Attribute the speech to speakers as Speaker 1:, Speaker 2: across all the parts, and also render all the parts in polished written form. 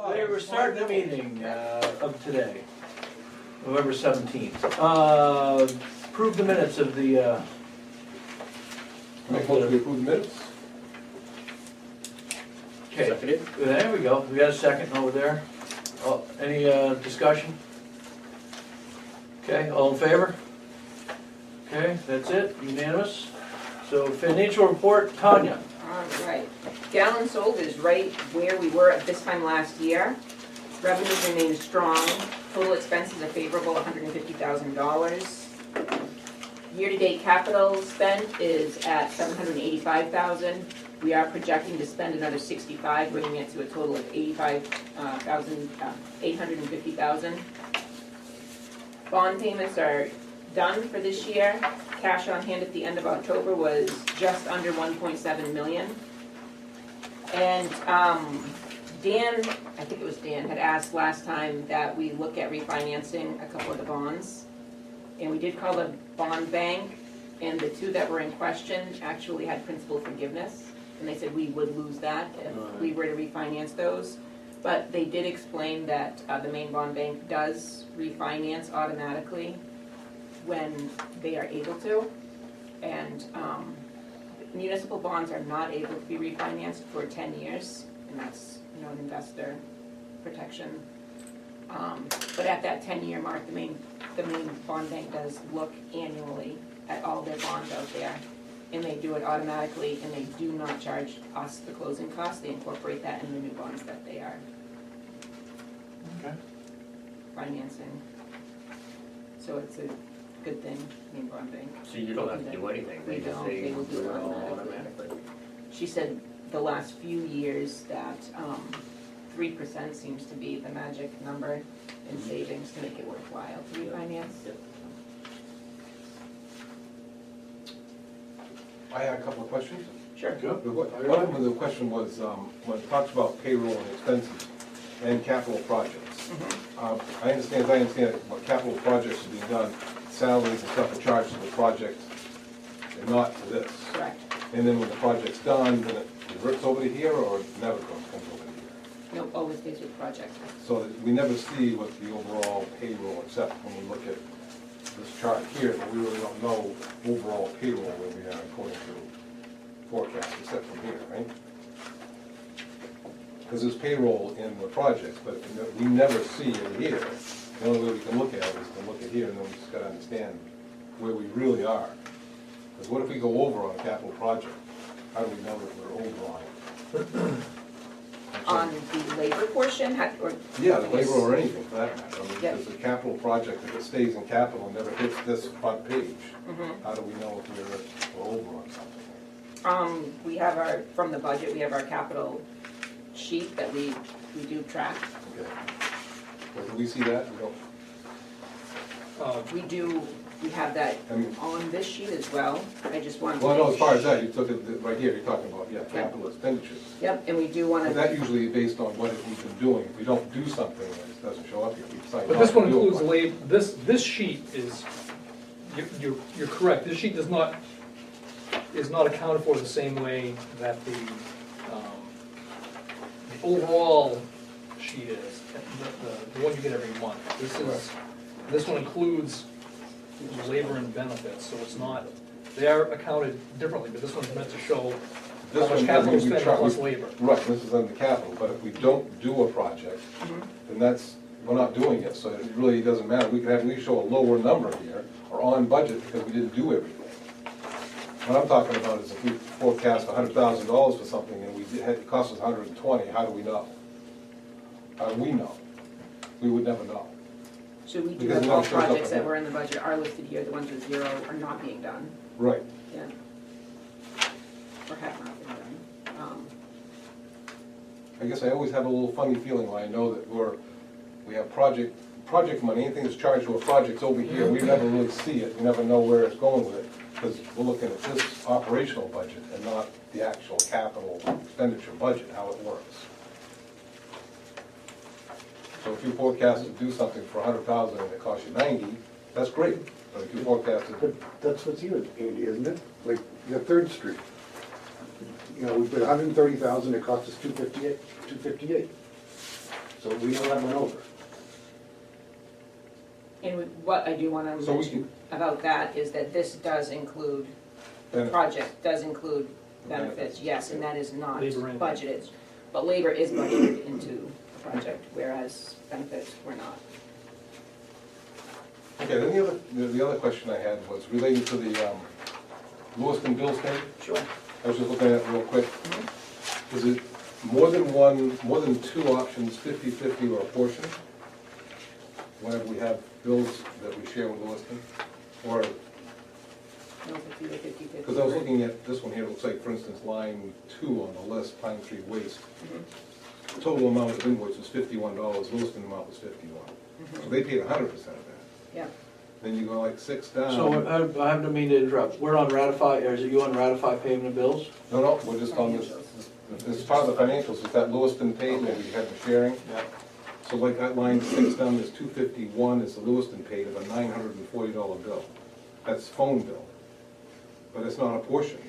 Speaker 1: Today we're starting the meeting of today, November 17th. Approve the minutes of the...
Speaker 2: Make a motion to approve the minutes?
Speaker 1: Okay,
Speaker 3: Seconded.
Speaker 1: there we go. We got a second over there. Oh, any discussion? Okay, all in favor? Okay, that's it, unanimous. So financial report, Tanya.
Speaker 4: All right. Gallons sold is right where we were at this time last year. Revenues remain strong. Total expenses are favorable, $150,000. Year-to-date capital spent is at $785,000. We are projecting to spend another $65,000, bringing it to a total of $850,000. Bond payments are done for this year. Cash on hand at the end of October was just under $1.7 million. And Dan, I think it was Dan, had asked last time that we look at refinancing a couple of the bonds. And we did call the bond bank, and the two that were in question actually had principal forgiveness. And they said we would lose that if we were to refinance those. But they did explain that the main bond bank does refinance automatically when they are able to. And municipal bonds are not able to be refinanced for 10 years, and that's, an investor protection. But at that 10-year mark, the main bond bank does look annually at all their bonds out there, and they do it automatically, and they do not charge us the closing costs. They incorporate that in the new bonds that they are
Speaker 1: Okay.
Speaker 4: financing. So it's a good thing, main bond bank.
Speaker 3: So you don't have to do anything, they just say
Speaker 4: They will do it
Speaker 3: all
Speaker 4: automatically.
Speaker 3: automatically.
Speaker 4: She said the last few years that 3% seems to be the magic number in savings to make it worthwhile to refinance.
Speaker 3: Yep.
Speaker 2: I had a couple of questions.
Speaker 4: Sure.
Speaker 2: One of them, the question was, when it talks about payroll and expenses and capital projects. I understand, what capital projects are being done, salaries and stuff are charged to the project and not to this.
Speaker 4: Correct.
Speaker 2: And then when the project's done, then it reverts over to here or it never comes over to here?
Speaker 4: Nope, always stays with project.
Speaker 2: So that we never see what the overall payroll, except when we look at this chart here, but we really don't know overall payroll where we are according to forecast, except from here, right? Because there's payroll in the projects, but we never see it here. The only way we can look at it is to look at here, and then we just gotta understand where we really are. Because what if we go over on a capital project? How do we know that we're over on it?
Speaker 4: On the labor portion, or?
Speaker 2: Yeah, the labor or anything for that matter. I mean,
Speaker 4: Yep.
Speaker 2: because the capital project, if it stays in capital and never hits this front page, how do we know if we're over on something?
Speaker 4: We have from the budget, we have our capital sheet that we do track.
Speaker 2: Okay. Well, do we see that? We don't.
Speaker 4: We have that
Speaker 2: I mean-
Speaker 4: on this sheet as well. I just wanted to.
Speaker 2: Well, no,
Speaker 4: make
Speaker 2: as far as
Speaker 4: sure-
Speaker 2: that, you took it right here, you're talking about, yeah, capital expenditures.
Speaker 4: Yep, and we do want
Speaker 2: But
Speaker 4: to.
Speaker 2: that usually is based on what we've been doing. If we don't do something, it doesn't show up here. We decide
Speaker 5: But
Speaker 2: not
Speaker 5: this
Speaker 2: to
Speaker 5: one
Speaker 2: do it.
Speaker 5: includes labor, this sheet is, you're correct, this sheet is not accounted for the same way that the overall sheet is, the one you get every month. This one includes labor and benefits, so it's not, they are accounted differently, but this one's meant to show
Speaker 2: This
Speaker 5: how much
Speaker 2: one,
Speaker 5: capital
Speaker 2: we
Speaker 5: spent
Speaker 2: try-
Speaker 5: plus
Speaker 2: we-
Speaker 5: labor.
Speaker 2: Right, this is under capital, but if we don't do a project, then we're not doing it, so it really doesn't matter. We can show a lower number here, or on budget, because we didn't do everything. What I'm talking about is if we forecast $100,000 for something and it cost us 120, how do we know? How do we know? We would never know.
Speaker 4: So we do
Speaker 2: Because
Speaker 4: have
Speaker 2: it
Speaker 4: all
Speaker 2: never shows up
Speaker 4: projects
Speaker 2: in
Speaker 4: that
Speaker 2: here.
Speaker 4: were in the budget are listed here, the ones with 0 are not being done,
Speaker 2: Right.
Speaker 4: yeah. Or have not been done.
Speaker 2: I guess I always have a little funny feeling when I know that we have project money, anything that's charged to a project's over here, we never really see it, we never know where it's going with it, because we're looking at this operational budget and not the actual capital expenditure budget, how it works. So if you forecast to do something for 100,000 and it costs you 90, that's great, but if you forecast it,
Speaker 6: But that's what's here, Andy, isn't it? Like, the Third Street. We put 130,000, it cost us 258. So we don't have one over.
Speaker 4: And what I do wanna
Speaker 2: So we
Speaker 4: mention about that is that this does include, the
Speaker 2: Benefits.
Speaker 4: project does include benefits, yes, and that is not
Speaker 5: Labor and-
Speaker 4: budgeted. But labor is budgeted into the project, whereas benefits were not.
Speaker 2: Okay, then the other question I had was relating to the Lewiston bills thing.
Speaker 4: Sure.
Speaker 2: I was just looking at it real quick. Is it more than two options, 50/50 or a portion? Whenever we have bills that we share with Lewiston? Or,
Speaker 4: No, 50 to 50/50.
Speaker 2: because I was looking at this one here, it looks like, for instance, line 2 on the list, Pine Tree Waste.
Speaker 4: Mhm.
Speaker 2: The total amount of invoice was $51, Lewiston amount was 51. So they paid 100% of that.
Speaker 4: Yeah,
Speaker 2: Then you go like 6 down.
Speaker 1: So I have to mean to interrupt. We're on ratify, or is it you on ratify payment of bills?
Speaker 2: No, we're just on this, this is part of the financials, is that Lewiston paid, where we had the sharing.
Speaker 1: Yeah.
Speaker 2: So like that line 6 down, there's 251 is the Lewiston paid of a $940 bill. That's phone bill. But it's not apportioned,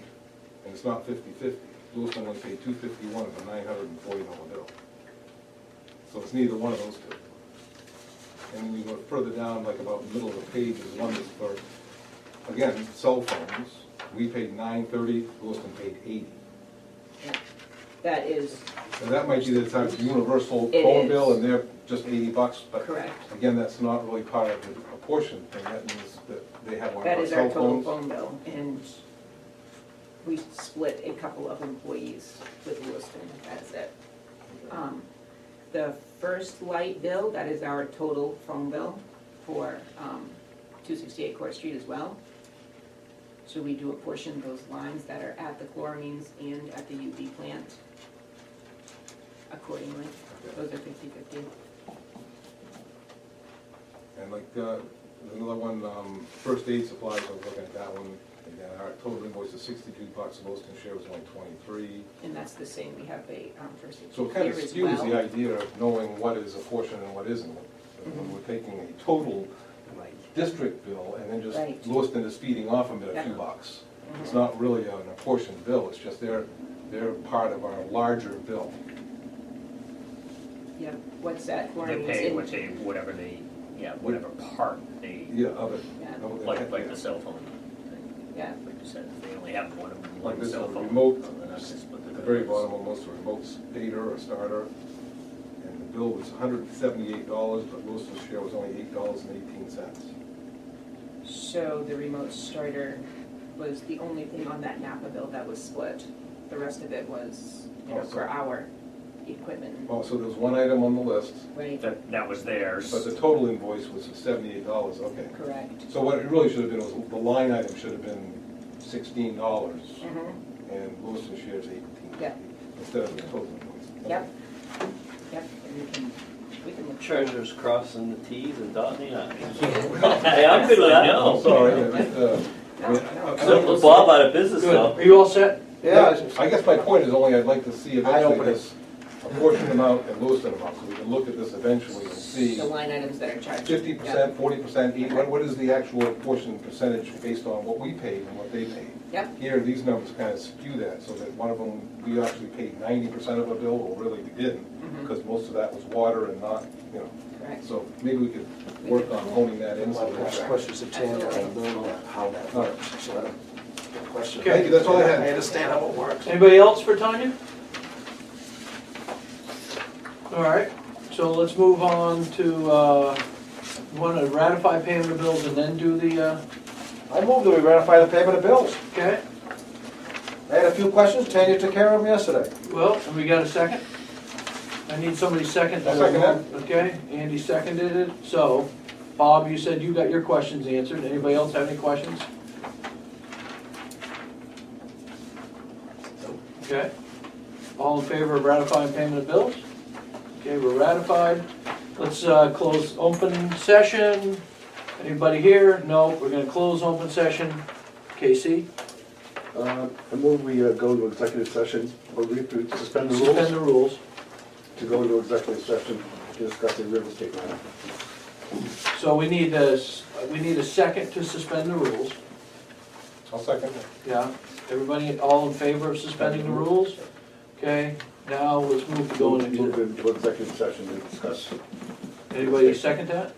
Speaker 2: and it's not 50/50. Lewiston only paid 251 of a $940 bill. So it's neither one of those two. And then you go further down, like about the middle of the page, is one that's for, again, cell phones. We paid $930, Lewiston paid $80.
Speaker 4: yeah. That is
Speaker 2: And that might be the type of universal
Speaker 4: It
Speaker 2: phone
Speaker 4: is.
Speaker 2: bill, and they're just $80, but
Speaker 4: correct.
Speaker 2: again, that's not really part of the apportion thing. That means that they have one
Speaker 4: That
Speaker 2: of our
Speaker 4: is our
Speaker 2: cell
Speaker 4: total
Speaker 2: phones.
Speaker 4: phone bill, and we split a couple of employees with Lewiston, that's it. The first light bill, that is our total phone bill for 268 Court Street as well. So we do apportion those lines that are at the chloramines and at the UV plant accordingly. Those are 50/50.
Speaker 2: And like, there's another one, first aid supplies, I was looking at that one. Again, our total invoice is $62, Lewiston share was only 23.
Speaker 4: And that's the same, we have a first aid
Speaker 2: So it kind
Speaker 4: here
Speaker 2: of
Speaker 4: as
Speaker 2: skews the
Speaker 4: well.
Speaker 2: idea of knowing what is apportioned and what isn't. When we're taking a total district bill, and then just
Speaker 4: Right.
Speaker 2: Lewiston is feeding off of it a few
Speaker 4: Yeah.
Speaker 2: bucks. It's not really an apportioned bill, it's just they're part of our larger bill.
Speaker 4: Yeah, what's that,
Speaker 3: They're
Speaker 4: chloramines
Speaker 3: paying
Speaker 4: in-
Speaker 3: what they, whatever part they,
Speaker 2: Yeah, other.
Speaker 4: Yeah.
Speaker 3: like the cell phone thing.
Speaker 4: Yeah.
Speaker 3: Like you said, if they only have one
Speaker 2: Like this is
Speaker 3: cell
Speaker 2: a
Speaker 3: phone.
Speaker 2: remote,
Speaker 3: well, then that's just what
Speaker 2: at
Speaker 3: they're
Speaker 2: the
Speaker 3: gonna
Speaker 2: very
Speaker 3: do.
Speaker 2: bottom, almost a remote stator or starter. And the bill was $178, but Lewiston's share was only $8.18.
Speaker 4: So the remote starter was the only thing on that Napa bill that was split. The rest of it was, for our equipment,
Speaker 2: Oh, so there's one item on the list,
Speaker 4: right?
Speaker 3: That was theirs.
Speaker 2: but the total invoice was $78, okay.
Speaker 4: Correct.
Speaker 2: So what it really should have been was, the line item should have been $16,
Speaker 4: Mhm.
Speaker 2: and Lewiston shares 18.
Speaker 4: Yeah.
Speaker 2: Instead of the total invoice.
Speaker 4: Yep, yep, and we can look.
Speaker 7: Treasurer's crossing the Ts and dotting the Is. Hey, I'm good with that.
Speaker 2: I'm sorry, I just, I mean,
Speaker 7: So Bob out of business
Speaker 1: Good.
Speaker 7: though.
Speaker 1: Are you all set?
Speaker 6: Yeah.
Speaker 2: I guess my point is only I'd like to see
Speaker 6: I open
Speaker 2: eventually
Speaker 6: it.
Speaker 2: this apportioned amount and Lewiston amount, so we can look at this eventually and see
Speaker 4: The line items that are charged.
Speaker 2: 50%, 40%, what is the actual apportioned percentage based on what we paid and what they paid?
Speaker 4: Yep,
Speaker 2: Here, these numbers kind of skew that, so that one of them, we actually paid 90% of a bill, or really we didn't, because most of that was water and not,
Speaker 4: correct.
Speaker 2: so maybe we could work on honing that in.
Speaker 6: I'll ask questions to Tanya, I don't know how that
Speaker 2: All right.
Speaker 6: works. So, question.
Speaker 1: Okay.
Speaker 2: Thank you, that's all I had.
Speaker 6: I understand how it works.
Speaker 1: Anybody else for Tanya? All right, so let's move on to, you want to ratify payment of bills and then do the,
Speaker 6: I move that we ratify the payment of bills.
Speaker 1: okay?
Speaker 6: I had a few questions, Tanya took care of them yesterday.
Speaker 1: Well, and we got a second? I need somebody second.
Speaker 2: I'll second that.
Speaker 1: Okay, Andy seconded it, so, Bob, you said you got your questions answered, anybody else have any questions? Okay, all in favor of ratifying payment of bills? Okay, we're ratified. Let's close open session. Anybody here? No, we're gonna close open session. Casey?
Speaker 6: I move we go into executive session, or we have to suspend the
Speaker 1: Suspend
Speaker 6: rules
Speaker 1: the rules.
Speaker 6: to go into executive session to discuss a real estate matter.
Speaker 1: So we need a second to suspend the rules.
Speaker 2: I'll second that.
Speaker 1: Yeah, everybody all in favor of suspending the rules? Okay, Now, let's move to going
Speaker 6: Move
Speaker 1: into,
Speaker 6: into executive session to discuss.
Speaker 1: anybody second that?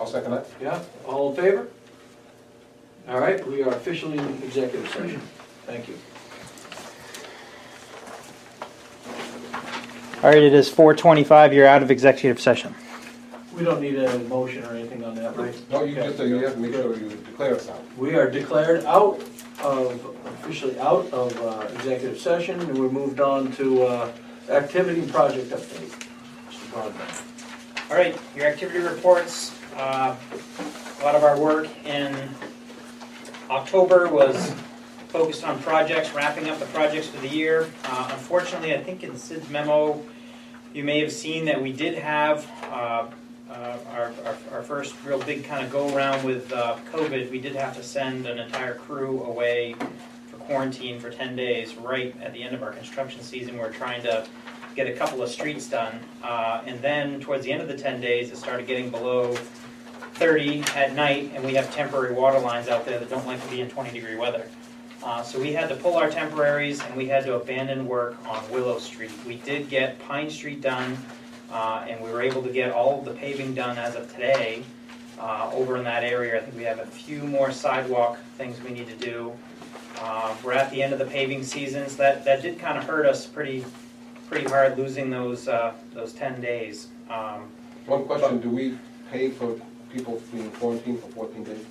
Speaker 2: I'll second that.
Speaker 1: Yeah, all in favor? All right, we are officially in executive session. Thank you.
Speaker 8: All right, it is 4:25, you're out of executive session.
Speaker 1: We don't need a motion or anything on that, right?
Speaker 2: No, you
Speaker 1: Okay.
Speaker 2: just, you have to make sure you declare us out.
Speaker 1: We are declared officially out of executive session, and we're moved on to activity and project update. Mr. Broadbent.
Speaker 9: All right, your activity reports, a lot of our work in October was focused on projects, wrapping up the projects for the year. Unfortunately, I think in Sid's memo, you may have seen that we did have our first real big kind of go-around with COVID. We did have to send an entire crew away for quarantine for 10 days right at the end of our construction season. We're trying to get a couple of streets done. And then towards the end of the 10 days, it started getting below 30 at night, and we have temporary water lines out there that don't like to be in 20-degree weather. So we had to pull our temporaries, and we had to abandon work on Willow Street. We did get Pine Street done, and we were able to get all of the paving done as of today over in that area. I think we have a few more sidewalk things we need to do. We're at the end of the paving seasons. That did kind of hurt us pretty hard losing those 10 days.
Speaker 2: One question, do we pay for people being quarantined for 14 days?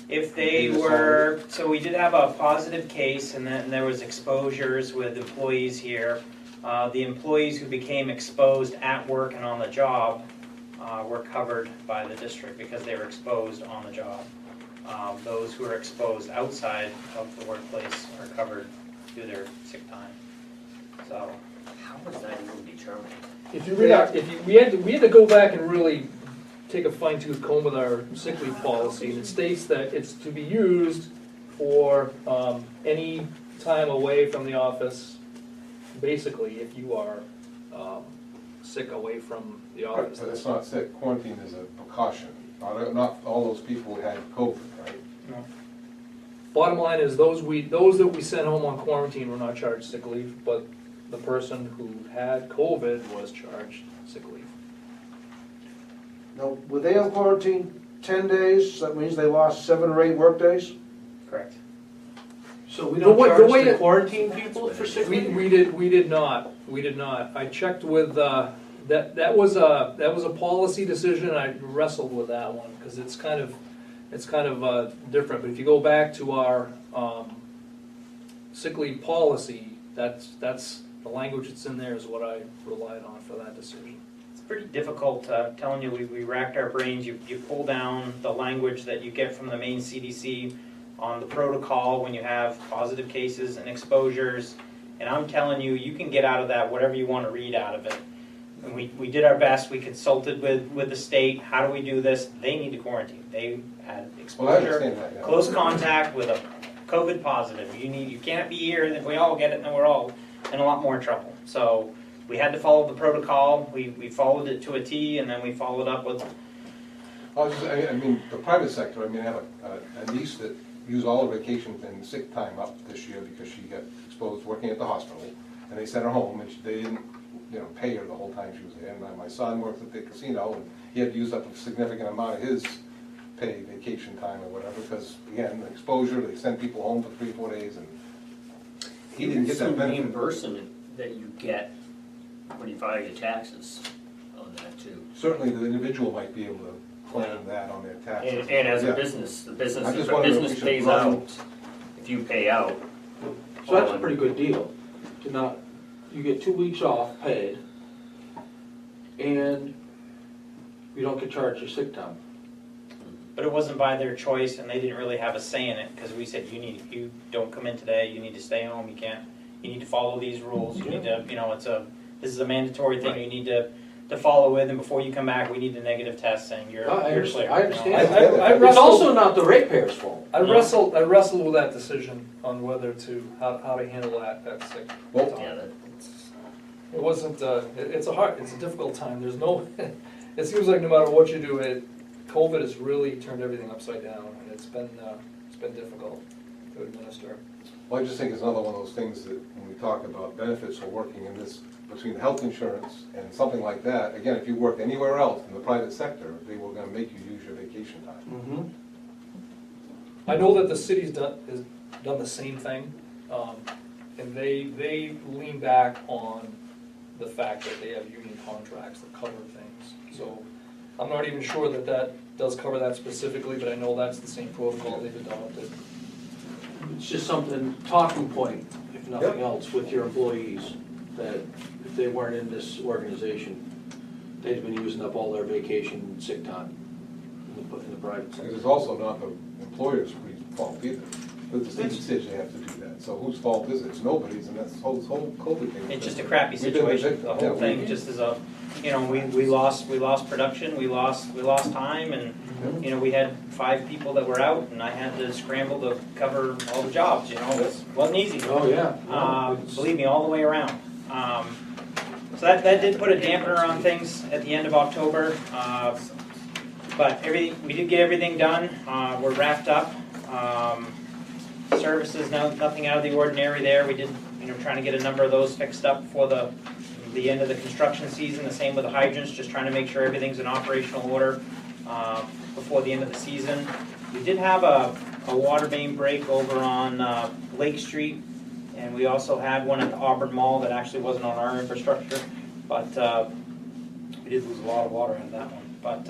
Speaker 9: If they were, so we did have a positive case, and then there was exposures with employees here. The employees who became exposed at work and on the job were covered by the district because they were exposed on the job. Those who are exposed outside of the workplace are covered through their sick time. So,
Speaker 3: How was that even determined?
Speaker 5: If you read out, we had to go back and really take a fine-tooth comb with our sick leave policy, and it states that it's to be used for any time away from the office, basically, if you are sick away from the office.
Speaker 2: But it's not sick, quarantine is a precaution. Not all those people had COVID, right?
Speaker 5: No. Bottom line is, those that we sent home on quarantine were not charged sick leave, but the person who had COVID was charged sick leave.
Speaker 10: Now, were they on quarantine 10 days? That means they lost 7 or 8 work days?
Speaker 9: correct.
Speaker 1: So we
Speaker 5: The
Speaker 1: don't
Speaker 5: way- the
Speaker 1: charge
Speaker 5: way
Speaker 1: the
Speaker 5: that-
Speaker 1: quarantine people for sick leave?
Speaker 5: We did not. I checked with, that was a policy decision. I wrestled with that one, because it's kind of different. But if you go back to our sick leave policy, that's the language that's in there is what I relied on for that decision.
Speaker 9: It's pretty difficult, I'm telling you, we racked our brains. You pull down the language that you get from the main CDC on the protocol when you have positive cases and exposures, and I'm telling you, you can get out of that whatever you want to read out of it. And we did our best. We consulted with the state. How do we do this? They need to quarantine. They had
Speaker 2: Well, I
Speaker 9: exposure,
Speaker 2: understand that, yeah.
Speaker 9: close contact with a COVID positive. You can't be here, and if we all get it, then we're all in a lot more trouble. So we had to follow the protocol. We followed it to a T, and then we followed up with.
Speaker 2: I mean, the private sector, I mean, I have a niece that used all her vacation and sick time up this year because she got exposed working at the hospital, and they sent her home, and they didn't, pay her the whole time she was there. And my son worked at the casino, and he had to use up a significant amount of his paid vacation time or whatever, because, again, the exposure, they sent people home for 3 or 4 days, and he didn't get that
Speaker 3: Some
Speaker 2: benefit.
Speaker 3: reimbursement that you get when you file your taxes on that too.
Speaker 2: Certainly, the individual might be able to claim that on their taxes.
Speaker 3: And as a
Speaker 2: Yeah.
Speaker 3: business, the business,
Speaker 2: I
Speaker 3: if
Speaker 2: just
Speaker 3: a
Speaker 2: wonder if we
Speaker 3: business
Speaker 2: should
Speaker 3: pays
Speaker 2: run-
Speaker 3: out, if you pay out.
Speaker 1: So that's a pretty good deal, to not, you get 2 weeks off paid, and you don't get charged your sick time.
Speaker 9: But it wasn't by their choice, and they didn't really have a say in it, because we said, you don't come in today, you need to stay home, you need to follow these rules, you need to, this is a mandatory thing you need to follow with, and before you come back, we need a negative test saying you're
Speaker 1: I
Speaker 9: clear.
Speaker 1: understand.
Speaker 9: you
Speaker 1: I
Speaker 9: know.
Speaker 1: understand.
Speaker 5: I
Speaker 1: It's
Speaker 5: wrestled-
Speaker 1: also not the ratepayers' fault.
Speaker 5: I wrestled with that decision on whether to, how to handle that sick
Speaker 2: Well,
Speaker 5: time.
Speaker 3: Yeah, that's,
Speaker 5: It wasn't, it's a difficult time. There's no, it seems like no matter what you do, COVID has really turned everything upside down, and it's been difficult. to administer.
Speaker 2: Well, I just think it's another one of those things that when we talk about benefits for working in this, between health insurance and something like that, again, if you worked anywhere else in the private sector, they were gonna make you use your vacation time.
Speaker 1: Mm-hmm.
Speaker 5: I know that the city's done the same thing, and they lean back on the fact that they have union contracts that cover things. So I'm not even sure that that does cover that specifically, but I know that's the same protocol they've adopted.
Speaker 1: It's just something, talking point, if nothing
Speaker 2: Yep.
Speaker 1: else, with your employees, that if they weren't in this organization, they'd been using up all their vacation and sick time in the private
Speaker 2: Because
Speaker 1: sector.
Speaker 2: it's also not the employer's fault either. But the state says you have to do that, so whose fault is it? It's nobody's, and that's the whole COVID thing.
Speaker 9: It's just a crappy
Speaker 2: We've been
Speaker 9: situation,
Speaker 2: victim-
Speaker 9: the
Speaker 2: yeah,
Speaker 9: whole thing just is a, you know, we lost production, we lost time, and, you know, we had 5 people that were out, and I had to scramble to cover all the jobs, you know, it wasn't easy.
Speaker 1: Oh, yeah.
Speaker 9: Believe me, all the way around. So that did put a dampener on things at the end of October, but we did get everything done, we're wrapped up. Services, nothing out of the ordinary there. We did, you know, trying to get a number of those fixed up for the end of the construction season. The same with the hydrants, just trying to make sure everything's in operational order before the end of the season. We did have a water main break over on Lake Street, and we also had one at the Auburn Mall that actually wasn't on our infrastructure, but we did lose a lot of water in that one. But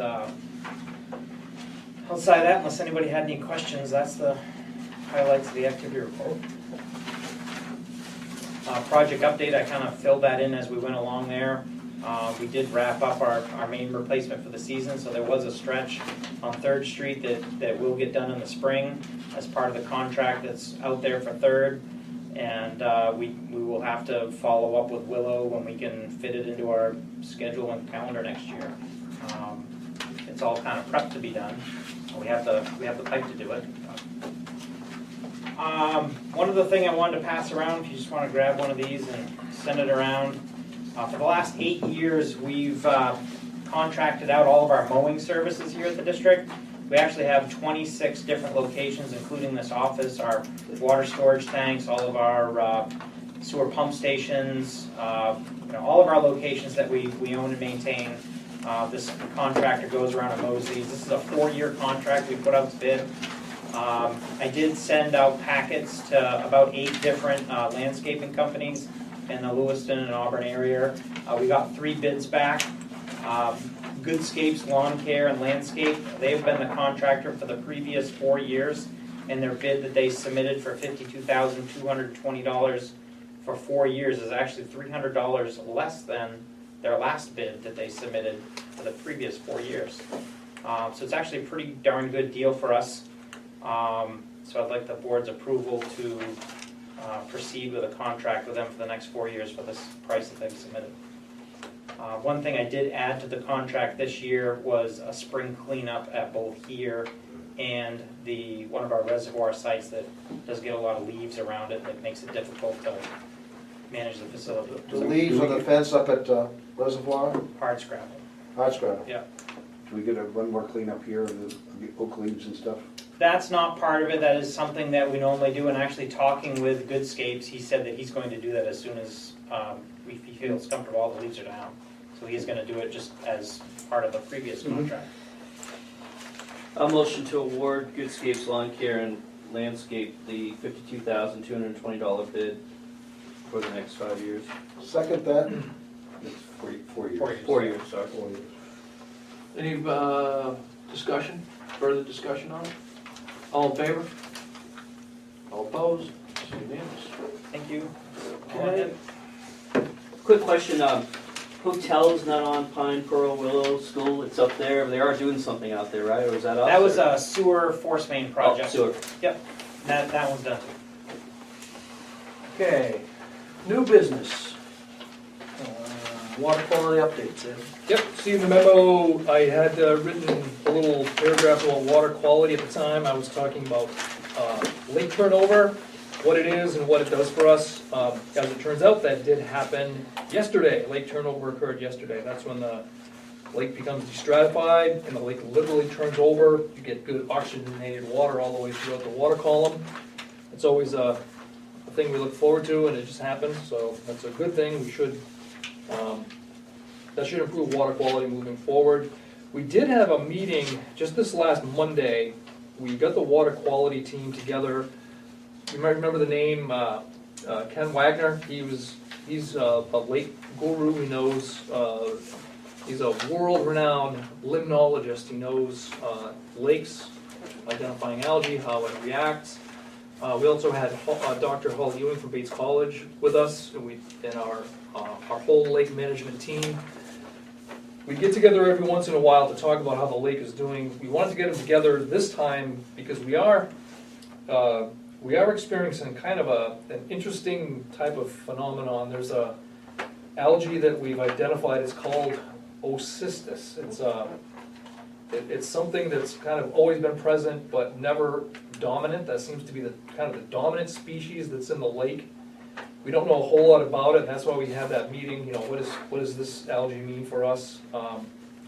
Speaker 9: outside of that, unless anybody had any questions, that's the highlights of the activity report. Project update, I kind of filled that in as we went along there. We did wrap up our main replacement for the season, so there was a stretch on 3rd Street that will get done in the spring as part of the contract that's out there for 3rd. And we will have to follow up with Willow when we can fit it into our schedule and calendar next year. It's all kind of prepped to be done. We have the pipe to do it. One other thing I wanted to pass around, if you just want to grab one of these and send it around. For the last 8 years, we've contracted out all of our mowing services here at the district. We actually have 26 different locations, including this office, our water storage tanks, all of our sewer pump stations, you know, all of our locations that we own and maintain. This contractor goes around and mows these. This is a 4-year contract we put out to bid. I did send out packets to about 8 different landscaping companies in the Lewiston and Auburn area. We got 3 bids back. Goodscapes Lawn Care and Landscape, they've been the contractor for the previous 4 years, and their bid that they submitted for $52,220 for 4 years is actually $300 less than their last bid that they submitted for the previous 4 years. So it's actually a pretty darn good deal for us. So I'd like the board's approval to proceed with a contract with them for the next 4 years for this price that they've submitted. One thing I did add to the contract this year was a spring cleanup at both here and one of our reservoir sites that does get a lot of leaves around it that makes it difficult to manage the facility.
Speaker 10: The leaves on the fence up at Reservoir,
Speaker 9: Hard scrabble.
Speaker 10: hardscrabble.
Speaker 9: Yeah.
Speaker 6: Do we get a one more cleanup here of the oak leaves and stuff?
Speaker 9: That's not part of it. That is something that we normally do. And actually talking with Goodscapes, he said that he's going to do that as soon as he feels comfortable all the leaves are down. So he's going to do it just as part of the previous contract.
Speaker 7: I'll motion to award Goodscapes Lawn Care and Landscape the $52,220 bid for the next 5 years.
Speaker 10: Second that.
Speaker 6: It's 4 years.
Speaker 9: 4 years.
Speaker 7: 4 years, sorry.
Speaker 6: 4 years.
Speaker 1: Any discussion, further discussion on it? All in favor? All opposed? It's unanimous.
Speaker 9: Thank you.
Speaker 1: Okay.
Speaker 7: Quick question, hotel's not on Pine Pearl Willow School, it's up there, they are doing something out there, right, or is that us?
Speaker 9: That was
Speaker 7: or-
Speaker 9: a sewer force main project.
Speaker 7: Oh, sewer.
Speaker 9: Yep, that one's done.
Speaker 1: Okay, new business. Water quality updates, Ed.
Speaker 5: Yep, see in the memo, I had written a little paragraph about water quality at the time. I was talking about lake turnover, what it is and what it does for us. As it turns out, that did happen yesterday. Lake turnover occurred yesterday. That's when the lake becomes destratified and the lake literally turns over. You get good oxygenated water all the way throughout the water column. It's always a thing we look forward to, and it just happens, so that's a good thing. We should, that should improve water quality moving forward. We did have a meeting just this last Monday. We got the water quality team together. You might remember the name, Ken Wagner. He's a lake guru. He knows, he's a world-renowned limnologist. He knows lakes, identifying algae, how it reacts. We also had Dr. Hall Ewing from Bates College with us, and our whole lake management team. We get together every once in a while to talk about how the lake is doing. We wanted to get them together this time because we are experiencing kind of an interesting type of phenomenon. There's a algae that we've identified. It's called Ocystis. It's something that's kind of always been present but never dominant. That seems to be the kind of the dominant species that's in the lake. We don't know a whole lot about it, and that's why we have that meeting. You know, what does this algae mean for us?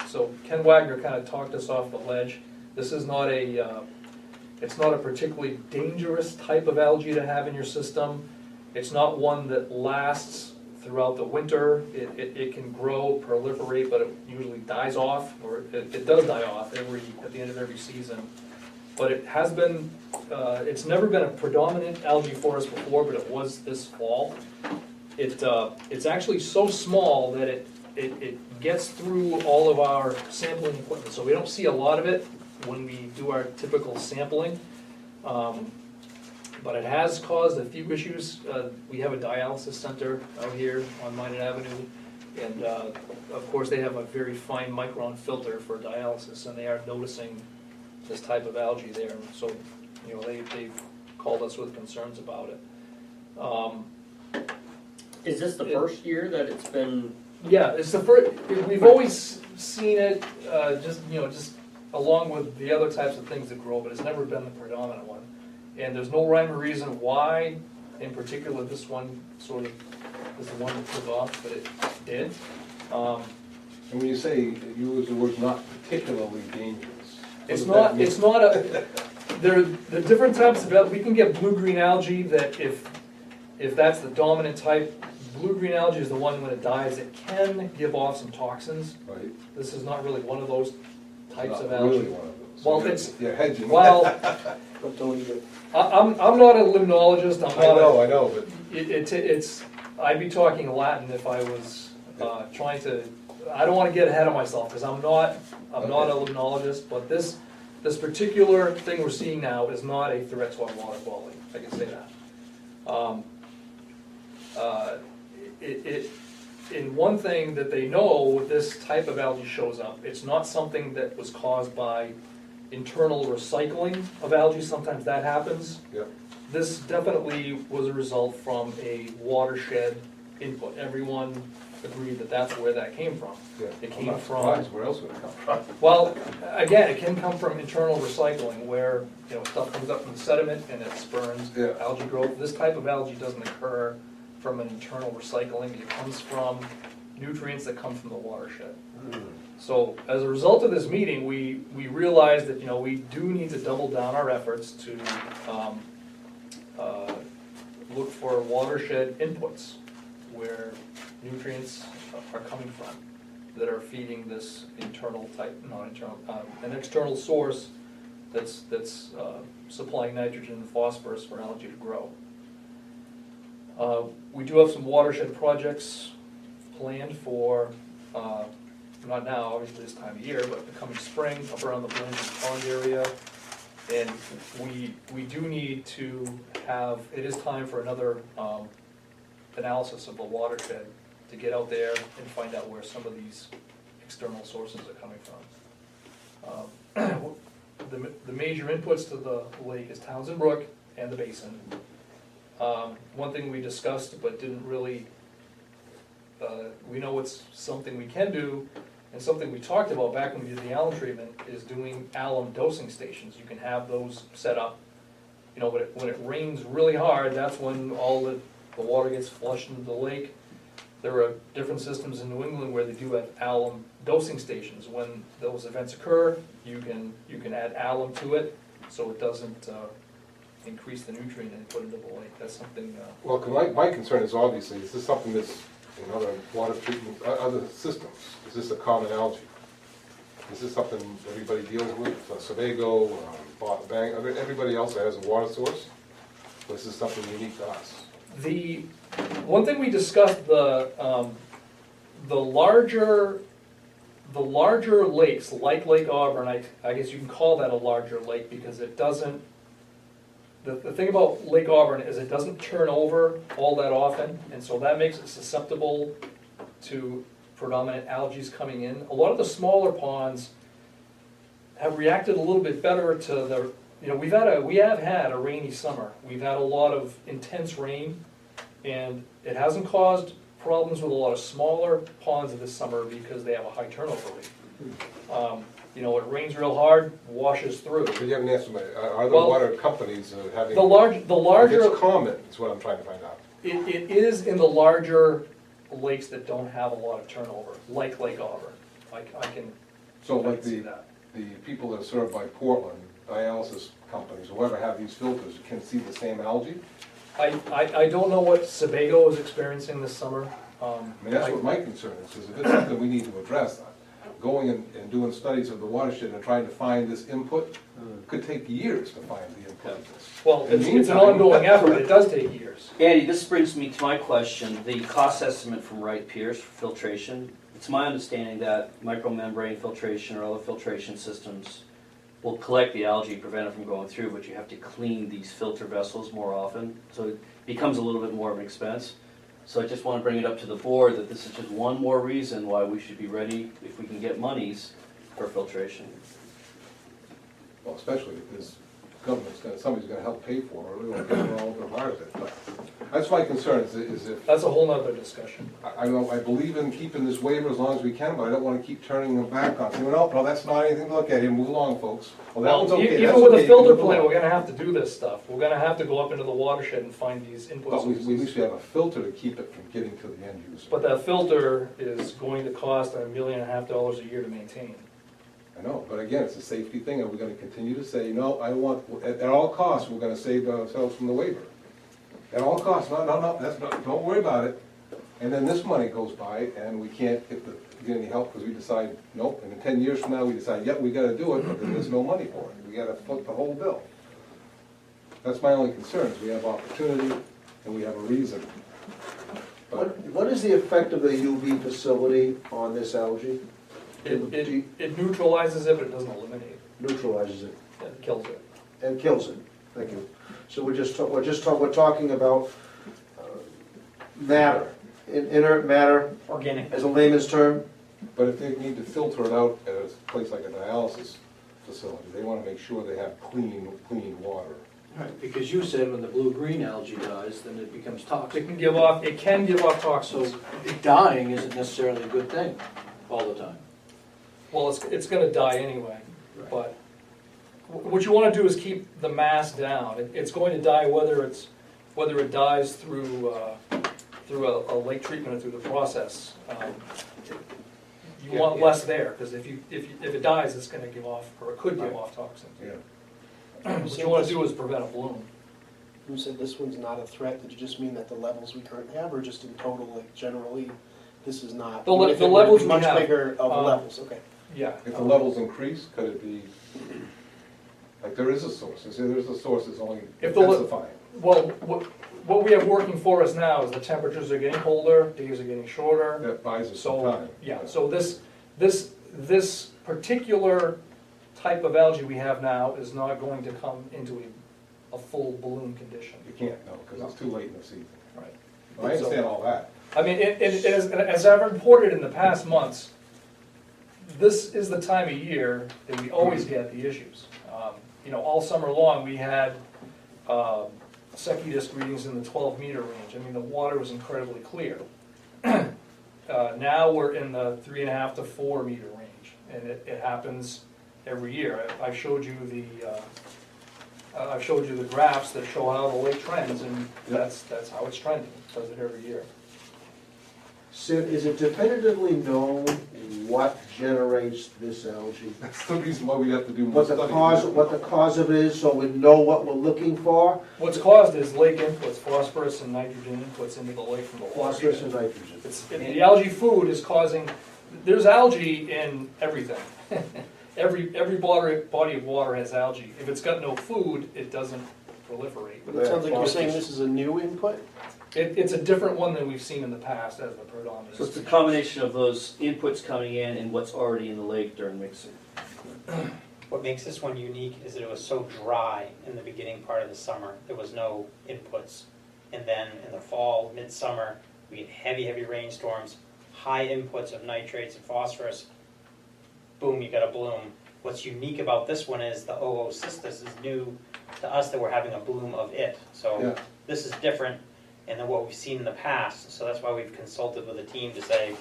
Speaker 5: So Ken Wagner kind of talked us off the ledge. This is not it's not a particularly dangerous type of algae to have in your system. It's not one that lasts throughout the winter. It can grow, proliferate, but it usually dies off, or it does die off at the end of every season. But it has been, it's never been a predominant algae for us before, but it was this fall. It's actually so small that it gets through all of our sampling equipment, so we don't see a lot of it when we do our typical sampling. But it has caused a few issues. We have a dialysis center out here on Minot Avenue, and of course they have a very fine micron filter for dialysis, and they are noticing this type of algae there. So, you know, they've called us with concerns about it.
Speaker 3: Is this the first year that it's been?
Speaker 5: Yeah, it's the first. We've always seen it, just along with the other types of things that grow, but it's never been the predominant one. And there's no rhyme or reason why, in particular, this one sort of is the one that took off, but it did.
Speaker 2: And when you say, you use the word not particularly dangerous.
Speaker 5: It's not there are different types of algae. We can get blue-green algae that if that's the dominant type, blue-green algae is the one when it dies, it can give off some toxins.
Speaker 2: Right.
Speaker 5: This is not really one of those types
Speaker 2: Not
Speaker 5: of algae.
Speaker 2: really one of those.
Speaker 5: Well,
Speaker 2: You're hedging.
Speaker 5: Well,
Speaker 10: But don't eat it.
Speaker 5: I'm not a limnologist.
Speaker 2: I know, but
Speaker 5: It's I'd be talking Latin if I was trying to. I don't want to get ahead of myself because I'm not a limnologist. But this particular thing we're seeing now is not a threat to our water quality. I can say that. In one thing that they know, this type of algae shows up. It's not something that was caused by internal recycling of algae. Sometimes that happens.
Speaker 2: Yep.
Speaker 5: This definitely was a result from a watershed input. Everyone agreed that that's where that came from.
Speaker 2: yeah,
Speaker 5: It
Speaker 2: I'm
Speaker 5: came
Speaker 2: not
Speaker 5: from.
Speaker 2: surprised. Where else would it come from?
Speaker 5: Well, again, it can come from internal recycling where, you know, stuff comes up from the sediment and it spurns
Speaker 2: Yeah.
Speaker 5: algae growth. This type of algae doesn't occur from an internal recycling. It comes from nutrients that come from the watershed. So as a result of this meeting, we realized that, you know, we do need to double down our efforts to look for watershed inputs where nutrients are coming from that are feeding this internal type, not internal, an external source that's supplying nitrogen and phosphorus for algae to grow. We do have some watershed projects planned for, not now, obviously this time of year, but the coming spring, up around the Blanchard Pond area. And we do need to have, it is time for another analysis of the watershed to get out there and find out where some of these external sources are coming from. The major inputs to the lake is Townsend Brook and the basin. One thing we discussed but didn't really, we know it's something we can do, and something we talked about back when we did the alum treatment is doing alum dosing stations. You can have those set up. You know, when it rains really hard, that's when all the water gets flushed into the lake. There are different systems in New England where they do have alum dosing stations. When those events occur, you can add alum to it so it doesn't increase the nutrient and put into the lake. That's something,
Speaker 2: Well, 'cause my concern is obviously, is this something that's in other water treatment, other systems? Is this a common algae? Is this something everybody deals with? Sebago, Bang, everybody else that has a water source? Or is this something unique to us?
Speaker 5: the, one thing we discussed, the larger lakes, like Lake Auburn, I guess you can call that a larger lake because it doesn't, the thing about Lake Auburn is it doesn't turn over all that often, and so that makes it susceptible to predominant algae coming in. A lot of the smaller ponds have reacted a little bit better to the, you know, we have had a rainy summer. We've had a lot of intense rain, and it hasn't caused problems with a lot of smaller ponds this summer because they have a high turnover rate. You know, it rains real hard, washes through.
Speaker 2: But you haven't answered my, are the
Speaker 5: Well,
Speaker 2: water companies having?
Speaker 5: The larger,
Speaker 2: If it's common, is what I'm trying to find out.
Speaker 5: it is in the larger lakes that don't have a lot of turnover, like Lake Auburn. I can
Speaker 2: So like
Speaker 5: see
Speaker 2: the
Speaker 5: that.
Speaker 2: people that are served by Portland, dialysis companies, whoever have these filters, can see the same algae?
Speaker 5: I don't know what Sebago is experiencing this summer.
Speaker 2: I mean, that's what my concern is if it's something we need to address, going and doing studies of the watershed and trying to find this input, could take years to find the input of this.
Speaker 5: Well,
Speaker 2: In the
Speaker 5: it's an
Speaker 2: meantime-
Speaker 5: ongoing effort, it does take years.
Speaker 7: Andy, this brings me to my question, the cost estimate from Wright Pierce for filtration. It's my understanding that micromembrane filtration or other filtration systems will collect the algae, prevent it from going through, but you have to clean these filter vessels more often, so it becomes a little bit more of an expense. So I just want to bring it up to the board that this is just one more reason why we should be ready, if we can get monies, for filtration.
Speaker 2: Well, especially because somebody's gonna help pay for it, or we won't get it all over part of it. But that's my concern, is if,
Speaker 5: That's a whole nother discussion.
Speaker 2: I believe in keeping this waiver as long as we can, but I don't wanna keep turning them back on, saying, well, no, that's not anything to look at here, move along, folks. Well, that one's okay, that's
Speaker 5: Even with
Speaker 2: okay,
Speaker 5: a filter
Speaker 2: move
Speaker 5: plant,
Speaker 2: along.
Speaker 5: we're gonna have to do this stuff. We're gonna have to go up into the watershed and find these input
Speaker 2: But we at
Speaker 5: sources.
Speaker 2: least have a filter to keep it from getting to the end user.
Speaker 5: But that filter is going to cost $1.5 million a year to maintain.
Speaker 2: I know, but again, it's a safety thing, and we're gonna continue to say, no, I want, at all costs, we're gonna save ourselves from the waiver. At all costs, no, that's not, don't worry about it. And then this money goes by, and we can't get any help, because we decide, nope, and in 10 years from now, we decide, yep, we gotta do it, but then there's no money for it. We gotta foot the whole bill. That's my only concern, is we have opportunity, and we have a reason. But
Speaker 10: What is the effect of the UV facility on this algae?
Speaker 5: It neutralizes it, but it doesn't eliminate it.
Speaker 10: Neutralizes it
Speaker 5: It kills it.
Speaker 10: and kills it. Thank you. So we're talking about matter, inert matter,
Speaker 9: Organic.
Speaker 10: as a layman's term.
Speaker 2: But if they need to filter it out at a place like a dialysis facility, they wanna make sure they have clean water.
Speaker 1: Right, because you said when the blue-green algae dies, then it becomes
Speaker 5: It
Speaker 1: toxic.
Speaker 5: can give off toxins.
Speaker 1: So it dying isn't necessarily a good thing all the time.
Speaker 5: Well, it's gonna die anyway, but what you wanna do is keep the mass down. It's going to die whether it dies through a lake treatment or through the process. You want less there, because if it dies, it's gonna give off, or it could give off toxins.
Speaker 2: Yeah.
Speaker 5: What you wanna do is prevent a bloom.
Speaker 11: You said this one's not a threat, did you just mean that the levels we currently have, or just in total, like generally, this is not?
Speaker 5: The le-
Speaker 11: even if
Speaker 5: the
Speaker 11: it were to be
Speaker 5: levels we
Speaker 11: much
Speaker 5: have,
Speaker 11: bigger of levels, okay.
Speaker 5: Yeah.
Speaker 2: If the levels increase, could it be, like there is a source, there's a source that's only
Speaker 5: If the le-
Speaker 2: intensifying.
Speaker 5: Well, what we have working for us now is the temperatures are getting colder, days are getting shorter.
Speaker 2: That buys us some
Speaker 5: So,
Speaker 2: time.
Speaker 5: yeah, so this particular type of algae we have now is not going to come into a full bloom condition.
Speaker 2: You can't, no, because it's too late in the season.
Speaker 5: Right.
Speaker 2: Well, I understand all that.
Speaker 5: I mean, as I've reported in the past months, this is the time of year that we always get the issues. You know, all summer long, we had Secchi disc readings in the 12-meter range. I mean, the water was incredibly clear. Now we're in the 3.5 to 4-meter range, and it happens every year. I've showed you the graphs that show how the lake trends, and that's how it's trending. It does it every year.
Speaker 10: Sid, is it definitively known what generates this algae?
Speaker 2: That's the reason why we have to do more
Speaker 10: What the
Speaker 2: study.
Speaker 10: what the cause of it is, so we know what we're looking for?
Speaker 5: What's caused is lake inputs, phosphorus and nitrogen inputs into the lake from the water.
Speaker 10: Phosphorus and nitrogen.
Speaker 5: The algae food is causing, there's algae in everything. Every body of water has algae. If it's got no food, it doesn't proliferate.
Speaker 11: But it sounds like you're saying this is a new input?
Speaker 5: It's a different one than we've seen in the past as the predominant.
Speaker 7: So it's a combination of those inputs coming in and what's already in the lake during mixing.
Speaker 9: What makes this one unique is that it was so dry in the beginning part of the summer. There was no inputs. And then in the fall, midsummer, we get heavy rainstorms, high inputs of nitrates and phosphorus. Boom, you got a bloom. What's unique about this one is the Oocystis is new to us, that we're having a bloom of it. So
Speaker 2: Yeah.
Speaker 9: this is different than what we've seen in the past. So that's why we've consulted with a team to say,